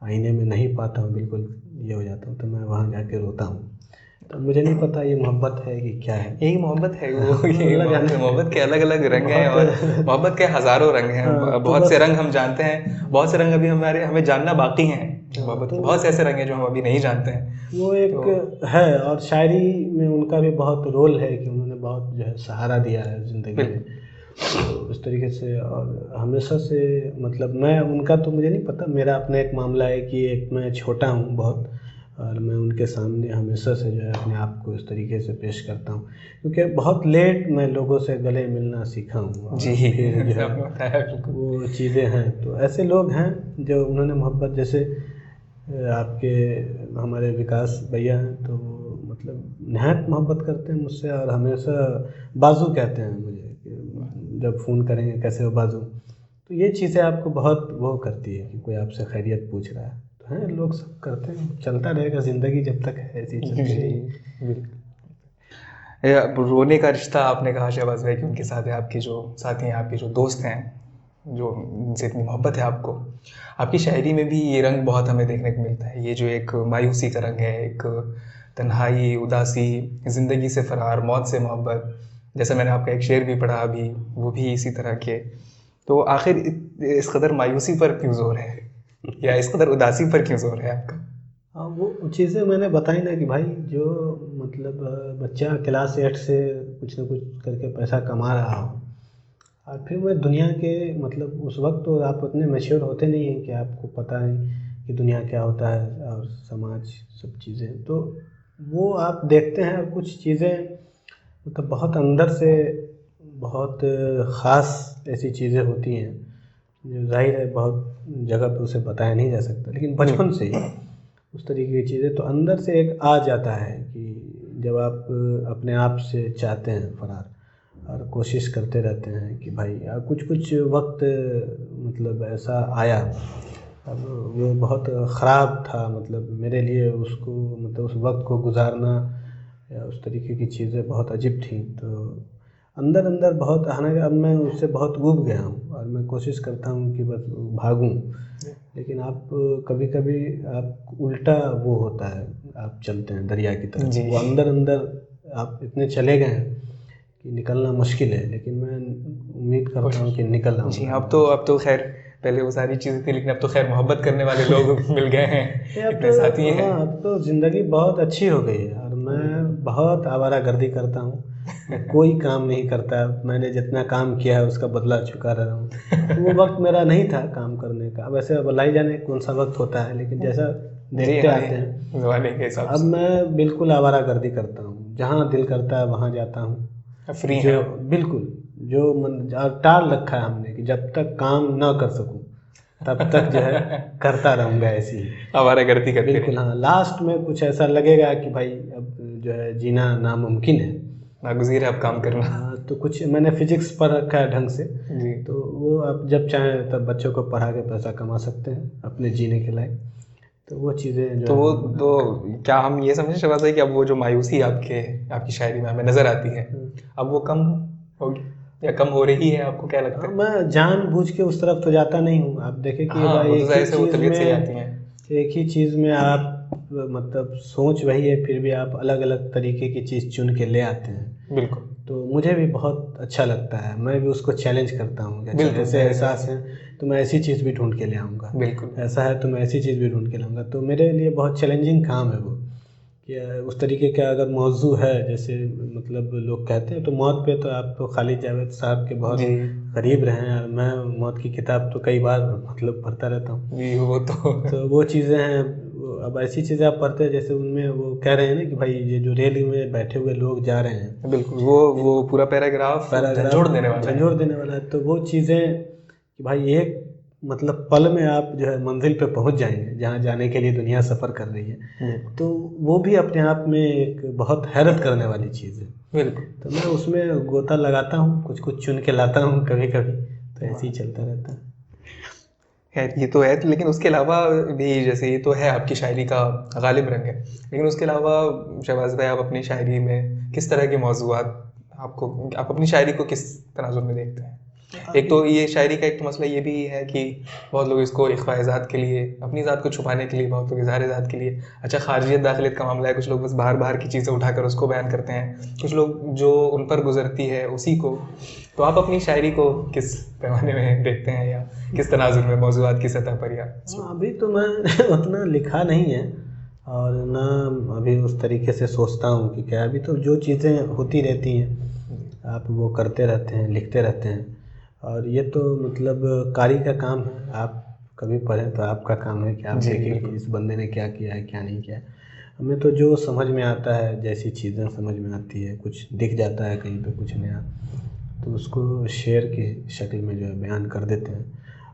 आईने में नहीं पाता हूँ, बिल्कुल ये हो जाता हूँ, तो मैं वहाँ जाके रोता हूँ। तो मुझे नहीं पता ये मोहब्बत है कि क्या है। यही मोहब्बत है वो, यही अल्लाह जाने। मोहब्बत के अलग अलग रंग हैं और मोहब्बत के हज़ारों रंग हैं। हाँ, तो बहुत से बस रंग हम जानते हैं, बहुत से रंग अभी हमें जानना बाकी हैं मोहब्बत के। तो बहुत से ऐसे रंग हैं जो हम अभी नहीं जानते हैं। वो एक तो है, और शायरी में उनका भी बहुत रोल है कि उन्होंने बहुत जो है सहारा दिया है ज़िंदगी में। बिल्कुल तो उस तरीके से और हमेशा से मतलब मैं उनका तो मुझे नहीं पता, मेरा अपना एक मामला है कि एक मैं छोटा हूँ बहुत, और मैं उनके सामने हमेशा से जो है अपने आप को इस तरीके से पेश करता हूँ, क्योंकि बहुत लेट मैं लोगों से गले मिलना सीखा हूँ। और जी, फिर जो ऐसा है आपने बताया बिल्कुल। वो चीज़ें हैं, तो ऐसे लोग हैं जो उन्होंने मोहब्बत, जैसे आपके हमारे विकास भैया हैं, तो वो मतलब नहायत मोहब्बत करते हैं मुझसे, और हमेशा बाजू कहते हैं मुझे कि जब फ़ोन करेंगे कैसे हो बाजू। तो ये चीज़ें आपको बहुत वो करती है कि कोई आपसे खैरियत पूछ रहा है, तो हैं लोग सब करते हैं, चलता रहेगा ज़िंदगी जब तक है, ऐसी चलती रहेगी। बिल्कुल। या रोने का रिश्ता आपने कहा शहबाज भाई कि उनके साथ है, आपके जो साथी हैं, आपके जो दोस्त हैं, जो जिनसे इतनी मोहब्बत है आपको। आपकी शायरी में भी ये रंग बहुत हमें देखने को मिलता है, ये जो एक मायूसी का रंग है, एक तन्हाई, उदासी, ज़िंदगी से फरार, मौत से मोहब्बत। जैसे मैंने आपका एक शेर भी पढ़ा अभी, वो भी इसी तरह के। तो आखिर इस कदर मायूसी पर क्यों ज़ोर है, या इस कदर उदासी पर क्यों ज़ोर है आपका? हाँ, वो चीज़ें मैंने बताई ना कि भाई जो मतलब बच्चा क्लास 8 से कुछ ना कुछ करके पैसा कमा रहा हो, और फिर मैं दुनिया के मतलब उस वक्त तो आप उतने मैच्योर होते नहीं हैं कि आपको पता है कि दुनिया क्या होता है और समाज सब चीज़ें, तो वो आप देखते हैं और कुछ चीज़ें मतलब बहुत अंदर से बहुत ख़ास ऐसी चीज़ें होती हैं जो ज़ाहिर है बहुत जगह पे उसे बताया नहीं जा सकता, लेकिन बचपन से ही उस तरीके की चीज़ें तो अंदर से एक आ जाता है कि जब आप अपने आप से चाहते हैं फ़रार और कोशिश करते रहते हैं कि भाई कुछ कुछ वक्त मतलब ऐसा आया, अब वो बहुत ख़राब था, मतलब मेरे लिए उसको मतलब उस वक्त को गुजारना या उस तरीके की चीज़ें बहुत अजीब थी। तो अंदर अंदर बहुत, हालांकि अब मैं उससे बहुत ऊब गया हूँ और मैं कोशिश करता हूँ कि बस भागूँ, लेकिन आप कभी कभी आप उल्टा वो होता है, आप चलते हैं दरिया की तरफ, जी वो अंदर अंदर आप इतने चले गए हैं कि निकलना मुश्किल है, लेकिन मैं उम्मीद करता हूँ कि निकल जी, आऊँगा। अब तो खैर, पहले वो सारी चीज़ें थी, लेकिन अब तो खैर मोहब्बत करने वाले लोग मिल गए हैं, ये अब इतने साथी तो हैं। हाँ, अब तो ज़िंदगी बहुत अच्छी हो गई है और मैं बहुत आवारागर्दी करता हूँ, मैं कोई काम नहीं करता, मैंने जितना काम किया है उसका बदला चुका रहा हूँ। तो वो वक्त मेरा नहीं था काम करने का, वैसे अब अल्लाह ही जाने कौन सा वक्त होता है, लेकिन जैसा जी देखते हाँ, आते हैं ये ज़माने के हिसाब अब से मैं बिल्कुल आवारागर्दी करता हूँ, जहाँ दिल करता है वहाँ जाता हूँ। फ्री हैं जो आप। बिल्कुल जो मन टाल रखा है हमने कि जब तक काम न कर सकूं तब तक जो है करता रहूँगा ऐसे ही। आवारागर्दी करते बिल्कुल रहिए, हाँ, लास्ट में कुछ ऐसा लगेगा कि भाई अब जो है जीना नामुमकिन है। नागुज़ीर है अब काम करना। तो कुछ मैंने फिजिक्स पढ़ रखा है ढंग से, जी। तो वो आप जब चाहें तब बच्चों को पढ़ा के पैसा कमा सकते हैं अपने जीने के लायक, तो वो चीज़ें जो तो वो है तो क्या हम ये समझ शहबाज भाई कि अब वो जो मायूसी आपकी शायरी में हमें नज़र आती है, अब वो कम होगी या कम हो रही है, आपको क्या लगता हाँ, है? मैं जानबूझ के उस तरफ तो जाता नहीं हूँ। आप देखें कि हाँ, भाई वो तो ज़ाहिर से वो तबीयत से ही आती हैं। एक ही चीज़ में आप मतलब सोच वही है, फिर भी आप अलग अलग तरीके की चीज़ चुन के ले आते हैं। बिल्कुल, तो मुझे भी बहुत अच्छा लगता है, मैं भी उसको चैलेंज करता हूँ कि अच्छा बिल्कुल, ऐसे ज़ाहिर एहसास है। है तो मैं ऐसी चीज़ भी ढूंढ के ले आऊँगा, बिल्कुल, ऐसा है तो मैं ऐसी चीज़ भी ढूंढ के लाऊंगा। तो मेरे लिए बहुत चैलेंजिंग काम है वो कि उस तरीके का अगर मौजू है, जैसे मतलब लोग कहते हैं तो मौत पे तो आप तो खालिद जावेद साहब के बहुत जी, करीब रहे हैं, और मैं मौत की किताब तो कई बार मतलब पढ़ता रहता हूँ। जी, वो तो तो वो चीज़ें हैं, अब ऐसी चीज़ें आप पढ़ते हैं जैसे उनमें वो कह रहे हैं ना कि भाई ये जो रेल में बैठे हुए लोग जा रहे हैं, बिल्कुल, वो पूरा पैराग्राफ पैराग्राफ झंझोड़ देने वाला है। झंझोड़ देने वाला है, तो वो चीज़ें कि भाई एक मतलब पल में आप जो है मंजिल पे पहुंच जाएंगे जहाँ जाने के लिए दुनिया सफ़र कर रही है। बिल्कुल, तो वो भी अपने आप में एक बहुत हैरत करने वाली चीज़ है। बिल्कुल। तो मैं उसमें गोता लगाता हूँ, कुछ कुछ चुन के लाता हूँ कभी कभी, तो ऐसे ही चलता रहता है। खैर ये तो है, लेकिन उसके अलावा भी, जैसे ये तो है आपकी शायरी का गालिब रंग है, लेकिन उसके अलावा शहबाज भाई, आप अपनी शायरी में किस तरह के मौज़ूआत, आप अपनी शायरी को किस तनाजुर में देखते हैं? एक तो ये शायरी का एक तो मसला ये भी है कि बहुत लोग इसको इख्फाए ज़ात के लिए, अपनी ज़ात को छुपाने के लिए, बहुत लोग इज़हार ज़ात के लिए, अच्छा खारिजियत दाखिलियत का मामला है, कुछ लोग बस बाहर बाहर की चीज़ें उठाकर उसको बयान करते हैं, कुछ लोग जो उन पर गुजरती है उसी को। तो आप अपनी शायरी को किस पैमाने में देखते हैं, या किस तनाजुर में, मौज़ूआत की सतह पर, या अभी तो मैं उतना लिखा नहीं है और ना अभी उस तरीके से सोचता हूँ कि क्या, अभी तो जो चीज़ें होती रहती हैं आप वो करते रहते हैं, लिखते रहते हैं, और ये तो मतलब कारी का काम है। आप कभी पढ़ें तो आपका काम है कि आप देखें कि इस बंदे ने क्या किया है क्या नहीं किया है। हमें तो जो समझ में आता है, जैसी चीज़ें समझ में आती है, कुछ दिख जाता है कहीं पे कुछ नया, तो उसको शेर की शक्ल में जो है बयान कर देते हैं।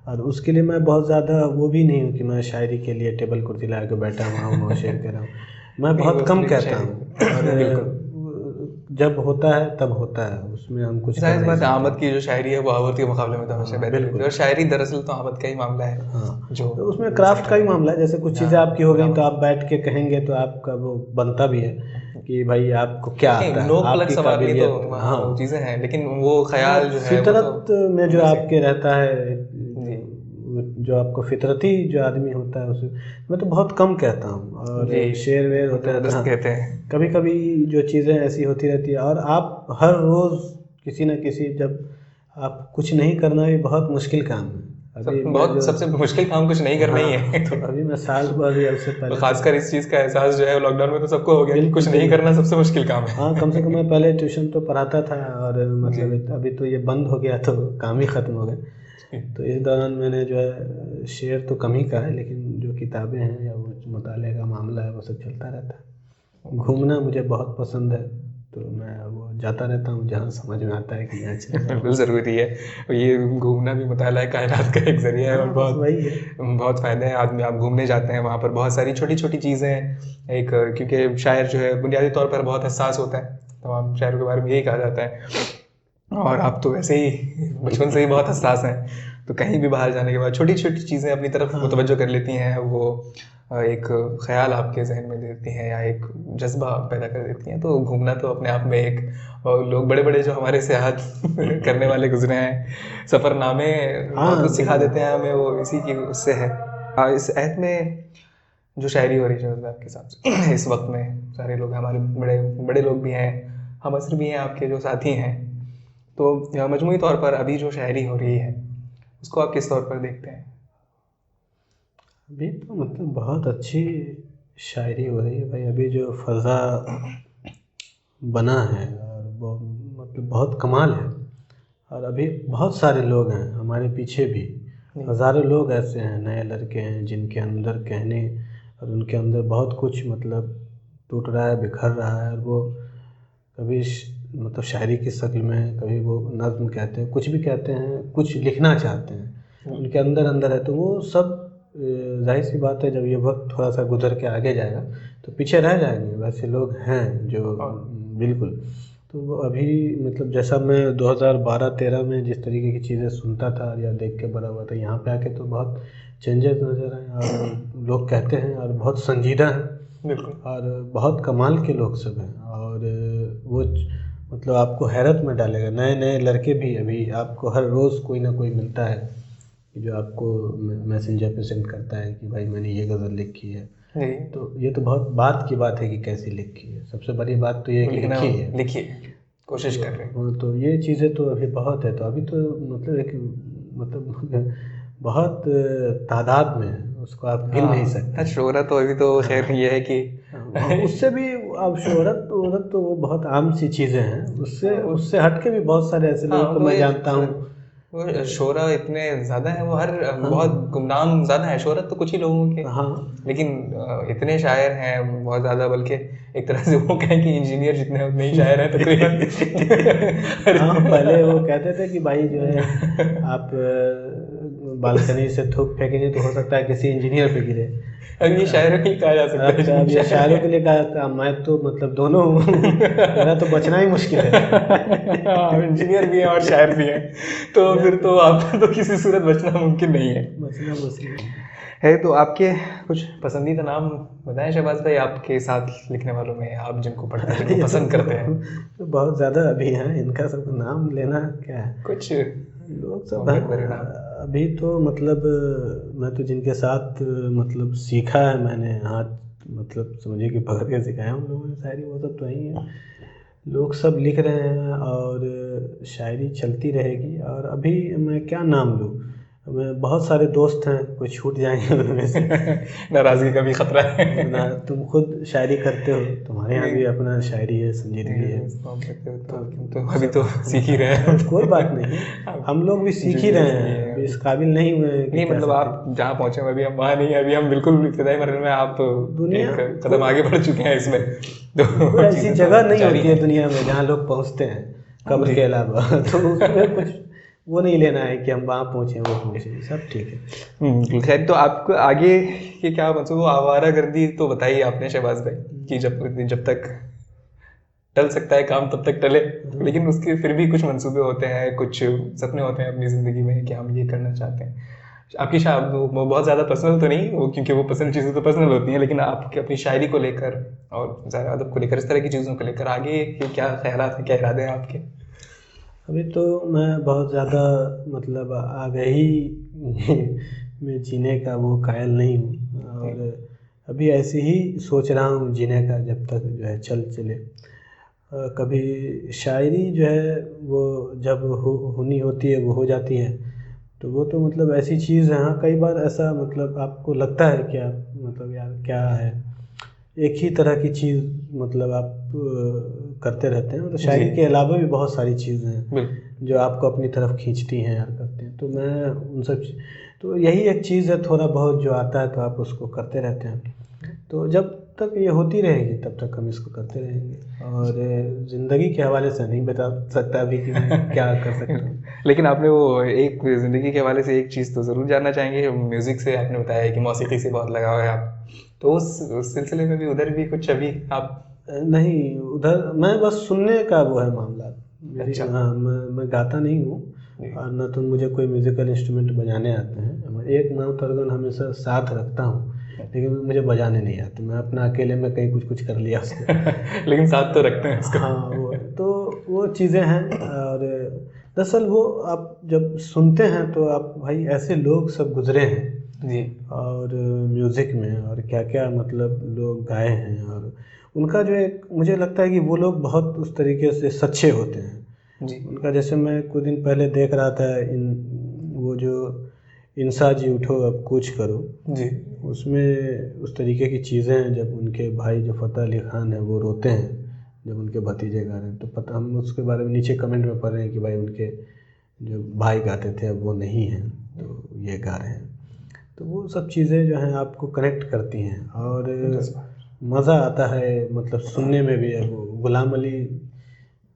और उसके लिए मैं बहुत ज़्यादा वो भी नहीं हूँ कि मैं शायरी के लिए टेबल कुर्सी लगा के बैठा हुआ हूँ और शेर कह रहा हूँ। मैं बहुत कम कहता हूँ और जब होता है तब होता है, उसमें हम कुछ जाहिर बात है। आमद की जो शायरी है वो आवत के मुकाबले में तो हमेशा बेहतर है, और शायरी दरअसल तो आमद का ही मामला है। हाँ, जो तो उसमें क्राफ्ट का ही मामला है। जैसे कुछ चीज़ें आपकी हो गई तो आप बैठ के कहेंगे तो आपका वो बनता भी है कि भाई आपको क्या आता है, नोक पलक आपकी संवारनी तो काबिलियत। हाँ वो चीज़ें हैं, लेकिन वो ख्याल जो है वो फितरत तो में जो आपके रहता है, जी जो आपको फितरती जो आदमी होता है उसे मैं तो बहुत कम कहता हूँ। और शेर वेर होता है जबरदस्त कहते हैं। कभी कभी जो चीज़ें ऐसी होती रहती है, और आप हर रोज़ किसी न किसी, जब आप कुछ नहीं करना भी बहुत मुश्किल काम है। अभी बहुत सबसे मुश्किल काम कुछ नहीं करना ही है। तो अभी मैं साल भर अभी अब से पहले खासकर इस चीज़ का एहसास जो है लॉकडाउन में तो सबको हो गया कि कुछ नहीं करना सबसे मुश्किल काम है। हाँ, कम से कम मैं पहले ट्यूशन तो पढ़ाता था और मतलब अभी तो ये बंद हो गया तो काम ही ख़त्म हो गए। तो इस दौरान मैंने जो है शेर तो कम ही का है, लेकिन जो किताबें हैं या वो मुताले का मामला है वो सब चलता रहता है। घूमना मुझे बहुत पसंद है, तो मैं वो जाता रहता हूँ जहाँ समझ में आता है कि यहाँ चल। बिल्कुल ज़रूरी है ये घूमना भी, मुताला कायनात का एक ज़रिया है और बहुत फ़ायदे हैं। आदमी आप घूमने जाते हैं वहाँ पर बहुत सारी छोटी छोटी चीज़ें हैं। एक क्योंकि शायर जो है बुनियादी तौर पर बहुत हसास होता है, तमाम शायरों के बारे में यही कहा जाता है, और आप तो वैसे ही बचपन से ही बहुत हसास हैं, तो कहीं भी बाहर जाने के बाद छोटी छोटी चीज़ें अपनी तरफ मुतवज्जो कर लेती हैं, वो एक ख़्याल आपके जहन में देती हैं या एक जज्बा पैदा कर देती हैं। तो घूमना तो अपने आप में एक, लोग बड़े बड़े जो हमारे सेहत करने वाले गुजरे हैं, सफ़रनामे बहुत कुछ सिखा देते हैं हमें, वो इसी की उससे है। इस ऐत में जो शायरी हो रही है आपके हिसाब से इस वक्त में, सारे लोग हमारे बड़े बड़े लोग भी हैं, हम असर भी हैं, आपके जो साथी हैं, तो मजमूई तौर पर अभी जो शायरी हो रही है उसको आप किस तौर पर देखते हैं? अभी तो मतलब बहुत अच्छी शायरी हो रही है भाई। अभी जो फ़ज़ा बना है और वो मतलब बहुत कमाल है, और अभी बहुत सारे लोग हैं हमारे पीछे भी, हज़ारों लोग ऐसे हैं, नए लड़के हैं जिनके अंदर कहने और उनके अंदर बहुत कुछ मतलब टूट रहा है, बिखर रहा है, और वो कभी मतलब शायरी की शक्ल में, कभी वो नज़्म कहते हैं, कुछ भी कहते हैं, कुछ लिखना चाहते हैं, उनके अंदर अंदर है। तो वो सब जाहिर सी बात है जब ये वक्त थोड़ा सा गुजर के आगे जाएगा तो पीछे रह जाएंगे। वैसे लोग हैं जो बिल्कुल। तो वो अभी मतलब जैसा मैं 2012-13 में जिस तरीके की चीज़ें सुनता था या देख के बड़ा हुआ था, यहाँ पे आके तो बहुत चेंजेस नज़र आए, और लोग कहते हैं और बहुत संजीदा हैं और बहुत कमाल के लोग सब हैं, और वो मतलब आपको हैरत में डालेगा। नए नए लड़के भी अभी आपको हर रोज़ कोई ना कोई मिलता है जो आपको मैसेंजर पे सेंड करता है कि भाई मैंने ये गज़ल लिखी है। तो ये तो बहुत बात की बात है कि कैसी लिखी है, सबसे बड़ी बात तो ये है कि लिखी है, कोशिश कर रहे हैं। तो ये चीज़ें तो अभी बहुत है। तो अभी तो मतलब एक मतलब बहुत तादाद में है, उसको आप गिन नहीं सकते। शोहरत तो अभी तो खैर ये है कि उससे भी अब शोहरत तो वो बहुत आम सी चीज़ें हैं, उससे हट के भी बहुत सारे ऐसे लोगों को मैं जानता हूँ। शोहरा इतने ज़्यादा है, वो हर बहुत गुमनाम ज़्यादा है, शोहरत तो कुछ ही लोगों के, लेकिन इतने शायर हैं बहुत ज़्यादा, बल्कि एक तरह से वो कहें कि इंजीनियर जितने हैं उतने ही शायर हैं तकरीबन। हाँ, पहले वो कहते थे कि भाई जो है आप बालकनी से थूक फेंकेंगे तो हो सकता है किसी इंजीनियर पे गिरे। अब ये शायरों के लिए कहा जा सकता है, अब ये शायरों के लिए कहा जाता है। मैं तो मतलब दोनों हूँ, मेरा तो बचना ही मुश्किल है। इंजीनियर भी है और शायर भी है, तो फिर तो आपका तो किसी सूरत बचना मुमकिन नहीं है। बचना मुश्किल है। तो आपके कुछ पसंदीदा नाम बताएं शहबाज भाई, आपके साथ लिखने वालों में, आप जिनको पढ़ते हैं, जिनको पसंद करते हैं। तो बहुत ज़्यादा अभी हैं, इनका सब नाम लेना क्या है। कुछ लोग सब मोहब्बत हैं भरे नाम। अभी तो मतलब मैं तो जिनके साथ मतलब सीखा है मैंने, हाथ मतलब समझिए कि पकड़ के सिखाया उन लोगों ने शायरी, वो सब तो ही है। लोग सब लिख रहे हैं और शायरी चलती रहेगी। और अभी मैं क्या नाम लूँ, मैं बहुत सारे दोस्त हैं, कोई छूट जाएंगे उनमें से। नाराज़गी का भी खतरा है। ना तुम खुद शायरी करते हो, तुम्हारे यहाँ नहीं, भी अपना शायरी है, संजीदगी है। तो तो तो अभी तो सीख ही रहे हैं। कोई बात नहीं, हम लोग भी सीख ही रहे जूनियर्स नहीं हैं, है अभी अभी। इस काबिल नहीं हुए हैं कि नहीं कह मतलब सकते आप जहाँ पहुँचे हैं, अभी हम वहाँ नहीं है, अभी हम बिल्कुल इब्तिदाई मरहले में, आप दुनिया एक कदम आगे बढ़ चुके हैं इसमें। कोई तो ऐसी चीज़ें जगह तो नहीं जारी होती है हैं। दुनिया में जहाँ लोग पहुँचते हैं कब्र जी। के अलावा। तो उसमें कुछ वो नहीं लेना है कि हम वहाँ पहुँचे वो पहुँचे, सब ठीक है। खैर, तो आपको आगे ये क्या मतलब, वो आवारागर्दी तो बताइए आपने शहबाज भाई, कि जब जब तक टल सकता है काम तब तक टले, लेकिन उसके फिर भी कुछ मंसूबे होते हैं, कुछ सपने होते हैं अपनी ज़िंदगी में कि हम ये करना चाहते हैं। आपकी वो बहुत ज़्यादा पर्सनल तो नहीं वो, क्योंकि वो पसंद चीज़ें तो पर्सनल होती हैं, लेकिन आपकी अपनी शायरी को लेकर और ज़ाहिर अदब को लेकर, इस तरह की चीज़ों को लेकर आगे के क्या ख्यालात हैं, क्या इरादे हैं आपके? अभी तो मैं बहुत ज़्यादा मतलब आगही में जीने का वो कायल नहीं हूँ, और अभी ऐसे ही सोच रहा हूँ जीने का जब तक जो है चल चले। कभी शायरी जो है वो जब होनी होती है वो हो जाती है, तो वो तो मतलब ऐसी चीज़ है। हाँ, कई बार ऐसा मतलब आपको लगता है कि आप मतलब यार क्या है, एक ही तरह की चीज़ मतलब आप करते रहते हैं। मतलब शायरी जी के अलावा भी बहुत सारी चीज़ें हैं बिल्कुल। जो आपको अपनी तरफ खींचती हैं यार, करते हैं। तो मैं उन सब तो यही एक चीज़ है, थोड़ा बहुत जो आता है तो आप उसको करते रहते हैं। तो जब तक ये होती रहेगी तब तक हम इसको करते रहेंगे। और ज़िंदगी के हवाले से नहीं बता सकता अभी कि मैं क्या कर सकता हूँ। लेकिन आपने वो एक ज़िंदगी के हवाले से एक चीज़ तो ज़रूर जानना चाहेंगे, म्यूज़िक से आपने बताया है कि मौसीकी से बहुत लगाव है आप, तो उस सिलसिले में भी उधर भी कुछ अभी आप? नहीं, उधर मैं बस सुनने का वो है मामला मेरी। अच्छा। हाँ, मैं गाता नहीं हूँ, जी। और न तो मुझे कोई म्यूज़िकल इंस्ट्रूमेंट बजाने आते हैं। मैं एक नाव तर्गन हमेशा साथ रखता हूँ, लेकिन मुझे बजाने नहीं आते। मैं अपना अकेले में कहीं कुछ कुछ कर लिया उसको। लेकिन साथ तो रखते हैं उसको। हाँ, वो चीज़ें हैं। और दरअसल वो आप जब सुनते हैं तो आप भाई ऐसे लोग सब गुजरे हैं जी और म्यूज़िक में, और क्या क्या मतलब लोग गाए हैं, और उनका जो एक मुझे लगता है कि वो लोग बहुत उस तरीके से सच्चे होते हैं। जी उनका जैसे मैं कुछ दिन पहले देख रहा था, इन वो जो इंसा जी उठो अब कूच करो, जी उसमें उस तरीके की चीज़ें हैं। जब उनके भाई जो फ़तेह अली ख़ान है वो रोते हैं जब उनके भतीजे गा रहे हैं, तो पता हम उसके बारे में नीचे कमेंट में पढ़ रहे हैं कि भाई उनके जो भाई गाते थे अब वो नहीं हैं, तो ये गा रहे हैं। तो वो सब चीज़ें जो हैं आपको कनेक्ट करती हैं, और मज़ा आता है मतलब सुनने में भी। अब गुलाम अली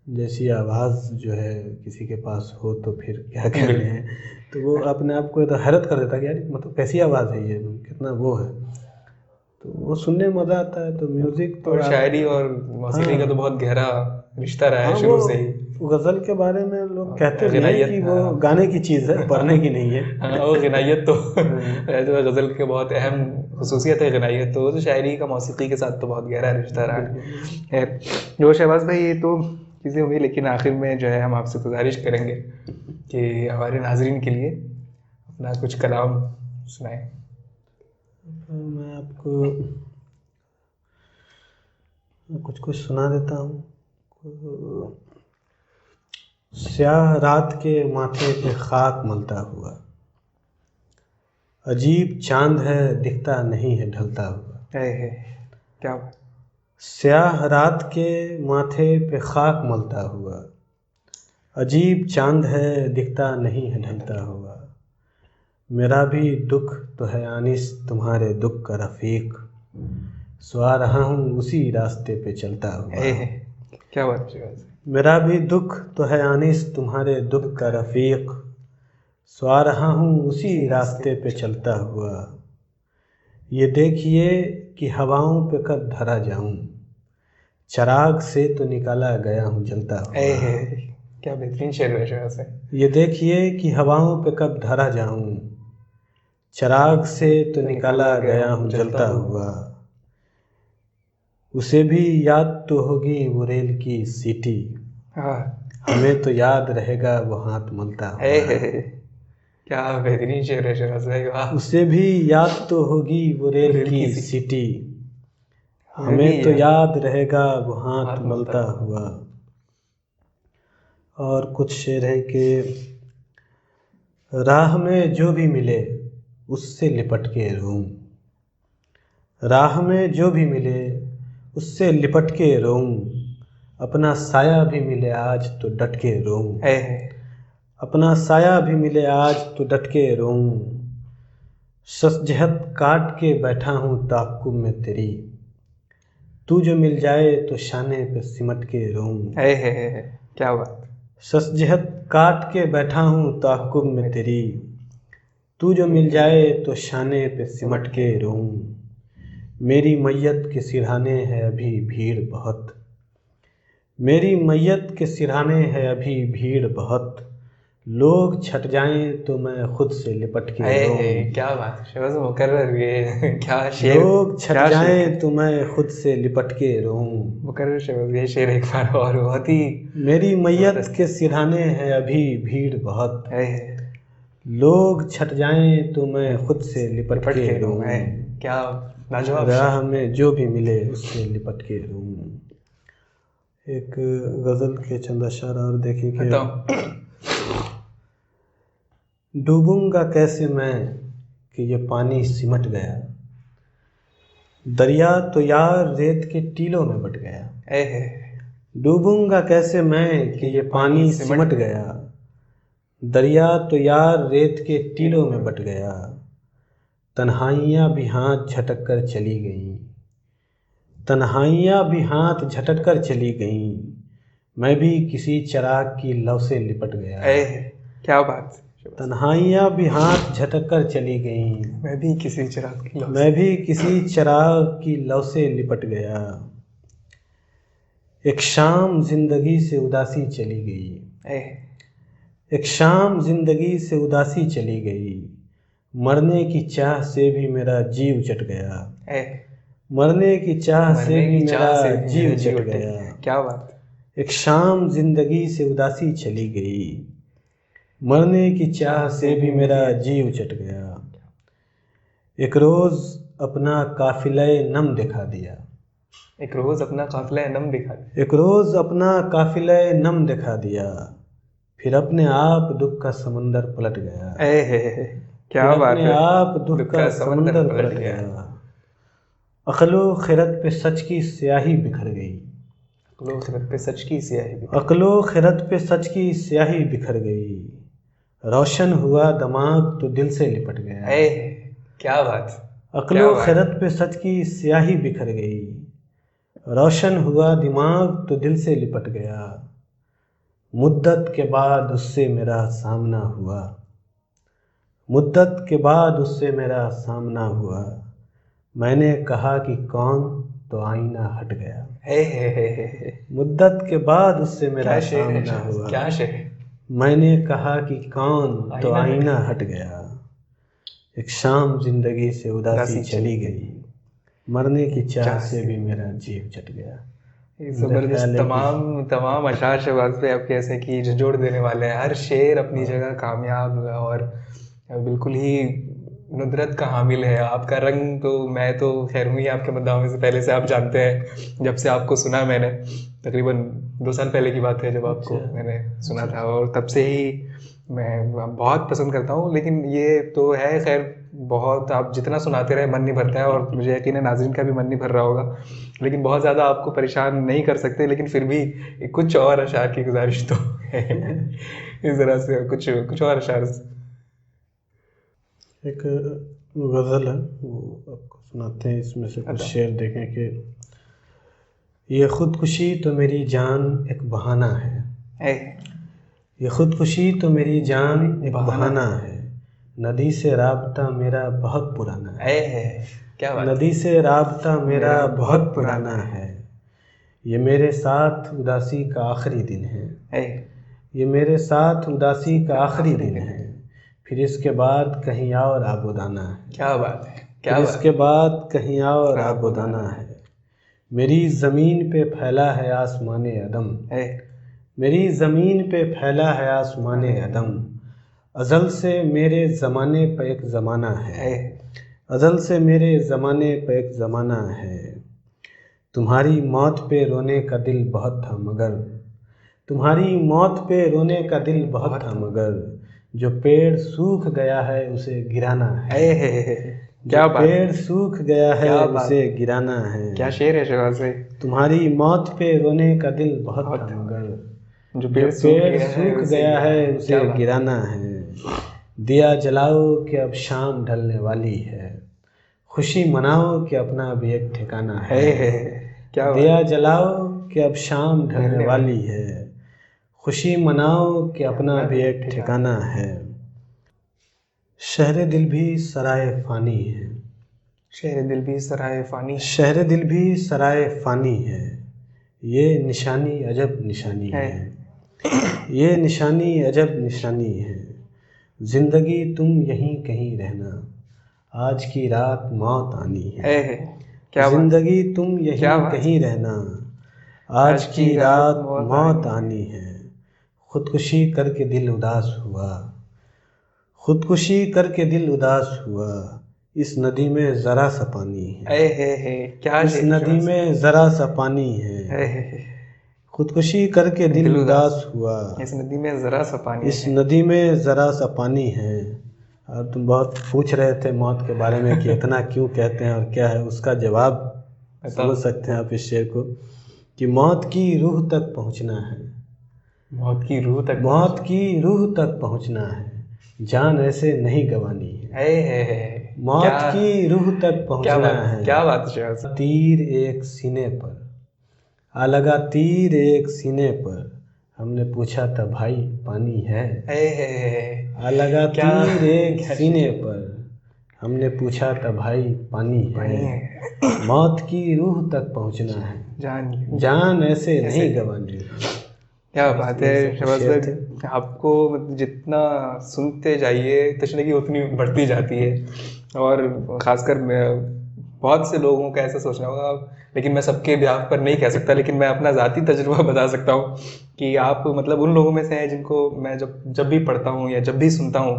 जैसी आवाज़ जो है किसी के पास हो तो फिर क्या कहने हैं। तो वो अपने आप को तो हैरत कर देता है कि यार मतलब कैसी आवाज़ है ये, कितना वो है। तो वो सुनने में मज़ा आता है। तो म्यूज़िक तो और आप शायरी और मौसीकी का तो हाँ, बहुत गहरा रिश्ता रहा हाँ, है वो शुरू से ही। गज़ल के बारे में लोग कहते भी हैं ग़नायत, कि वो हाँ। गाने की चीज़ है, पढ़ने की नहीं है। हाँ, वो ग़नायत तो हाँ, जो गज़ल के बहुत अहम खसूसियत है ग़नायत, तो शायरी का मौसीकी के साथ तो बहुत गहरा रिश्ता रहा बिल्कुल, है। बिल्कुल। खैर, जो शहबाज भाई ये तो चीज़ें हुई, लेकिन आखिर में जो है हम आपसे गुजारिश करेंगे कि हमारे नाज़रीन के लिए अपना कुछ कलाम सुनाएं। मैं आपको कुछ कुछ सुना देता हूँ। स्याह रात के माथे पे खाक मलता हुआ, अजीब चांद है दिखता नहीं है ढलता हुआ। है क्या बात। स्याह रात के माथे पे खाक मलता हुआ, अजीब चांद है दिखता नहीं है ढलता हुआ। मेरा भी दुख तो है आनिस तुम्हारे दुख का रफ़ीक, सो रहा हूँ उसी रास्ते पे चलता हुआ। है क्या बात है शहबाज। मेरा भी दुख तो है आनिस तुम्हारे दुख का रफ़ीक, सो रहा हूँ उसी रास्ते पे चलता हुआ। ये देखिए कि हवाओं पे कब धरा जाऊँ, चराग से तो निकाला गया हूँ जलता हुआ। है क्या बेहतरीन शेर है शहबाज से। ये देखिए कि हवाओं पे कब धरा जाऊँ, चराग से तो निकाला गया हूँ जलता हुआ, उसे भी याद तो होगी वो रेल की सीटी, हाँ हमें तो याद रहेगा वो हाथ मलता हुआ। क्या बेहतरीन शेर है शहनाज भाई, वाह। उसे भी याद तो होगी वो रेल की सीटी, हमें तो याद रहेगा वो हाथ मलता हुआ। और कुछ शेर हैं कि राह में जो भी मिले उससे लिपट के रोऊं, राह में जो भी मिले उससे लिपट के रोऊं, अपना साया भी मिले आज तो डट के रोऊं, अपना साया भी मिले आज तो डट के रोऊं, सजहत काट के बैठा हूँ ताक़ुब में तेरी, तू जो मिल जाए तो शाने पे सिमट के रोऊं। क्या बात। सजहत काट के बैठा हूँ ताक़ुब में तेरी, तू जो मिल जाए तो शाने पे सिमट के रोऊं, मेरी मैयत के सिरहाने है अभी भीड़ बहुत, मेरी मैयत के सिरहाने है अभी भीड़ बहुत, लोग छट जाएं तो मैं खुद से लिपट के रोऊं। क्या बात शहबाज मुकर्रर, ये क्या शेर। लोग छट जाएं तो मैं खुद से लिपट के रोऊं। मुकर्रर शहबाज, ये शेर एक बार और बहुत ही। मेरी मैयत के सिरहाने है अभी भीड़ बहुत, लोग छट जाएं तो मैं खुद से लिपट के रोऊं। क्या लाजवाब। राह में जो भी मिले उससे लिपट के रोऊं। एक गज़ल के चंद अशार और देखिए कि डूबूंगा कैसे मैं कि ये पानी सिमट गया, दरिया तो यार रेत के टीलों में बट गया। डूबूंगा कैसे मैं कि ये पानी सिमट गया, दरिया तो यार रेत के टीलों में बट गया, तन्हाइयाँ भी हाथ झटक कर चली गईं, तन्हाइयाँ भी हाथ झटक कर चली गईं, मैं भी किसी चिराग की लौ से लिपट गया। क्या बात। तन्हाइयाँ भी हाथ झटक कर चली गईं, मैं भी किसी चिराग की लौ से लिपट गया। एक शाम जिंदगी से उदासी चली गई, एक शाम जिंदगी से उदासी चली गई, मरने की चाह से भी मेरा जीव चट गया, मरने की चाह से भी मेरा जीव चट गया। क्या बात। एक शाम जिंदगी से उदासी चली गई, मरने की चाह से भी मेरा जीव चट गया। एक रोज़ अपना काफ़िले नम दिखा दिया, एक रोज़ अपना काफ़िले नम दिखा दिया, एक रोज़ अपना काफ़िले नम दिखा दिया, फिर अपने आप दुख का समंदर पलट गया। क्या बात है। अपने आप दुख का समंदर पलट गया। अक्लो खिरत पे सच की स्याही बिखर गई, अक्लो खिरत पे सच की स्याही, अक्लो खिरत पे सच की स्याही बिखर गई, रोशन हुआ दिमाग तो दिल से लिपट गया। क्या बात। अक्लो खिरत पे सच की स्याही बिखर गई, रोशन हुआ दिमाग तो दिल से लिपट गया, मुद्दत के बाद उससे मेरा सामना हुआ, मुद्दत के बाद उससे मेरा सामना हुआ, मैंने कहा कि कौन तो आईना हट गया। मुद्दत के बाद उससे मेरा सामना हुआ, क्या शेर। मैंने कहा कि कौन तो आईना हट गया, एक शाम जिंदगी से उदासी चली गई, मरने की चाह से भी मेरा जीव चट गया। जबरदस्त तमाम अशार शहबाज पे आपके ऐसे कि जोड़ देने वाले हैं। हर शेर अपनी जगह कामयाब और बिल्कुल ही नुदरत का हामिल है। आपका रंग तो मैं तो खैर हूँ ही आपके मद्दाहों में से पहले से, आप जानते हैं जब से आपको सुना मैंने, तकरीबन 2 साल पहले की बात है जब आपको मैंने सुना था, और तब से ही मैं बहुत पसंद करता हूँ। लेकिन ये तो है खैर, बहुत आप जितना सुनाते रहे मन नहीं भरता है, और मुझे यकीन है नाज़रीन का भी मन नहीं भर रहा होगा, लेकिन बहुत ज़्यादा आपको परेशान नहीं कर सकते, लेकिन फिर भी कुछ और अशार की गुजारिश तो है इस तरह से कुछ और अशार। एक गज़ल है वो आपको सुनाते हैं, इसमें से कुछ शेर देखें कि ये ख़ुदकुशी तो मेरी जान एक बहाना है, ये ख़ुदकुशी तो मेरी जान एक बहाना है, नदी से राब्ता मेरा बहुत पुराना है। क्या बात। नदी से राब्ता मेरा बहुत पुराना है, ये मेरे साथ उदासी का आखिरी दिन है, ये मेरे साथ उदासी का आखिरी दिन है, फिर इसके बाद कहीं और आबोदाना है। क्या बात है, क्या फिर बात इसके बाद कहीं और है। आबोदाना है। मेरी ज़मीन पे फैला है आसमाने अदम। है मेरी ज़मीन पे फैला है आसमाने अदम। अज़ल से मेरे ज़माने पर एक ज़माना है। अज़ल से मेरे ज़माने पर एक ज़माना है। तुम्हारी मौत पे रोने का दिल बहुत था मगर, तुम्हारी मौत पे रोने का दिल बहुत था मगर, जो पेड़ सूख गया है उसे गिराना है। क्या जो बात है, पेड़ सूख गया है क्या बात उसे गिराना है। क्या शेर है शहबाज भाई। तुम्हारी मौत पे रोने का दिल बहुत था मगर, जो जो पेड़ पेड़ सूख गया है उसे गिराना है। दिया जलाओ कि अब शाम ढलने वाली है। खुशी मनाओ कि अपना भी एक ठिकाना है। क्या दिया जलाओ कि अब शाम ढलने वाली है। खुशी मनाओ कि अपना भी एक ठिकाना है। शहर दिल भी सराय फ़ानी है। शहर दिल भी सराय फ़ानी। शहर दिल भी सराय फ़ानी है। ये निशानी अजब निशानी है। ये निशानी अजब निशानी है। ज़िंदगी तुम यहीं कहीं रहना, आज की रात मौत आनी है। क्या ज़िंदगी तुम यहीं क्या कहीं रहना, आज की रात मौत आनी है। खुदकुशी करके दिल उदास हुआ, खुदकुशी करके दिल उदास हुआ। इस नदी में ज़रा सा पानी है। क्या इस नदी में ज़रा सा पानी है। खुदकुशी करके दिल उदास हुआ। इस नदी में ज़रा सा पानी इस नदी में ज़रा सा पानी है। और तुम बहुत पूछ रहे थे मौत के बारे में कि इतना क्यों कहते हैं और क्या है, उसका जवाब समझ सकते हैं आप इस शेर को कि मौत की रूह तक पहुंचना है। मौत की रूह तक, मौत की रूह तक पहुंचना है। जान ऐसे नहीं गंवानी है। मौत की रूह तक पहुंचना है। क्या बात है। तीर एक सीने पर आ लगा, तीर एक सीने पर, हमने पूछा था भाई पानी है। आ लगा तीर एक सीने पर, हमने पूछा था भाई पानी है। मौत की रूह तक पहुंचना है। जान ऐसे नहीं गंवानी। क्या बात है शहबाज भाई, आपको जितना सुनते जाइए तशनगी उतनी बढ़ती जाती है। और ख़ासकर बहुत से लोगों का ऐसा सोचना होगा, लेकिन मैं सबके ब्याह पर नहीं कह सकता, लेकिन मैं अपना ज़ाती तजुर्बा बता सकता हूँ कि आप मतलब उन लोगों में से हैं जिनको मैं जब भी पढ़ता हूँ या जब भी सुनता हूँ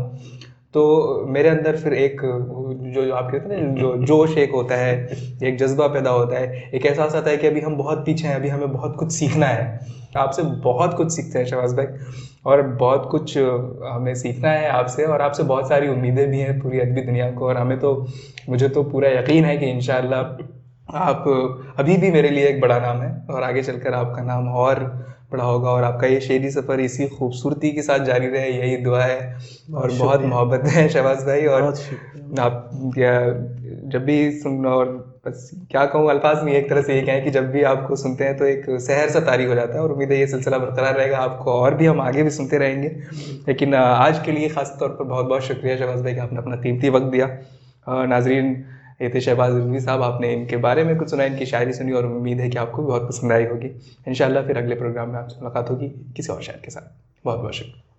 तो मेरे अंदर फिर एक जो आप कहते हैं ना, जो जोश एक होता है, एक जज्बा पैदा होता है, एक एहसास आता है कि अभी हम बहुत पीछे हैं, अभी हमें बहुत कुछ सीखना है। आपसे बहुत कुछ सीखते हैं शहबाज भाई, और बहुत कुछ हमें सीखना है आपसे, और आपसे बहुत सारी उम्मीदें भी हैं पूरी अदबी दुनिया को। और हमें तो, मुझे तो पूरा यकीन है कि इंशाअल्लाह आप अभी भी मेरे लिए एक बड़ा नाम है, और आगे चलकर आपका नाम और बड़ा होगा, और आपका ये शेरी सफ़र इसी खूबसूरती के साथ जारी रहे, यही दुआ है। और बहुत मोहब्बत है शहबाज भाई। और आप जब भी सुन, और बस क्या कहूँ, अल्फाज में एक तरह से ये कहें कि जब भी आपको सुनते हैं तो एक सहर सा तारी हो जाता है, और उम्मीद है ये सिलसिला बरकरार रहेगा आपको, और भी हम आगे भी सुनते रहेंगे। लेकिन आज के लिए ख़ास तौर पर बहुत बहुत शुक्रिया शहबाज भाई कि आपने अपना कीमती वक्त दिया। नाजरीन, ये थे शहबाज रिजवी साहब, आपने इनके बारे में कुछ सुना, इनकी शायरी सुनी, और उम्मीद है कि आपको भी बहुत पसंद आई होगी। इंशाअल्लाह फिर अगले प्रोग्राम में आपसे मुलाकात होगी किसी और शायर के साथ। बहुत बहुत शुक्रिया।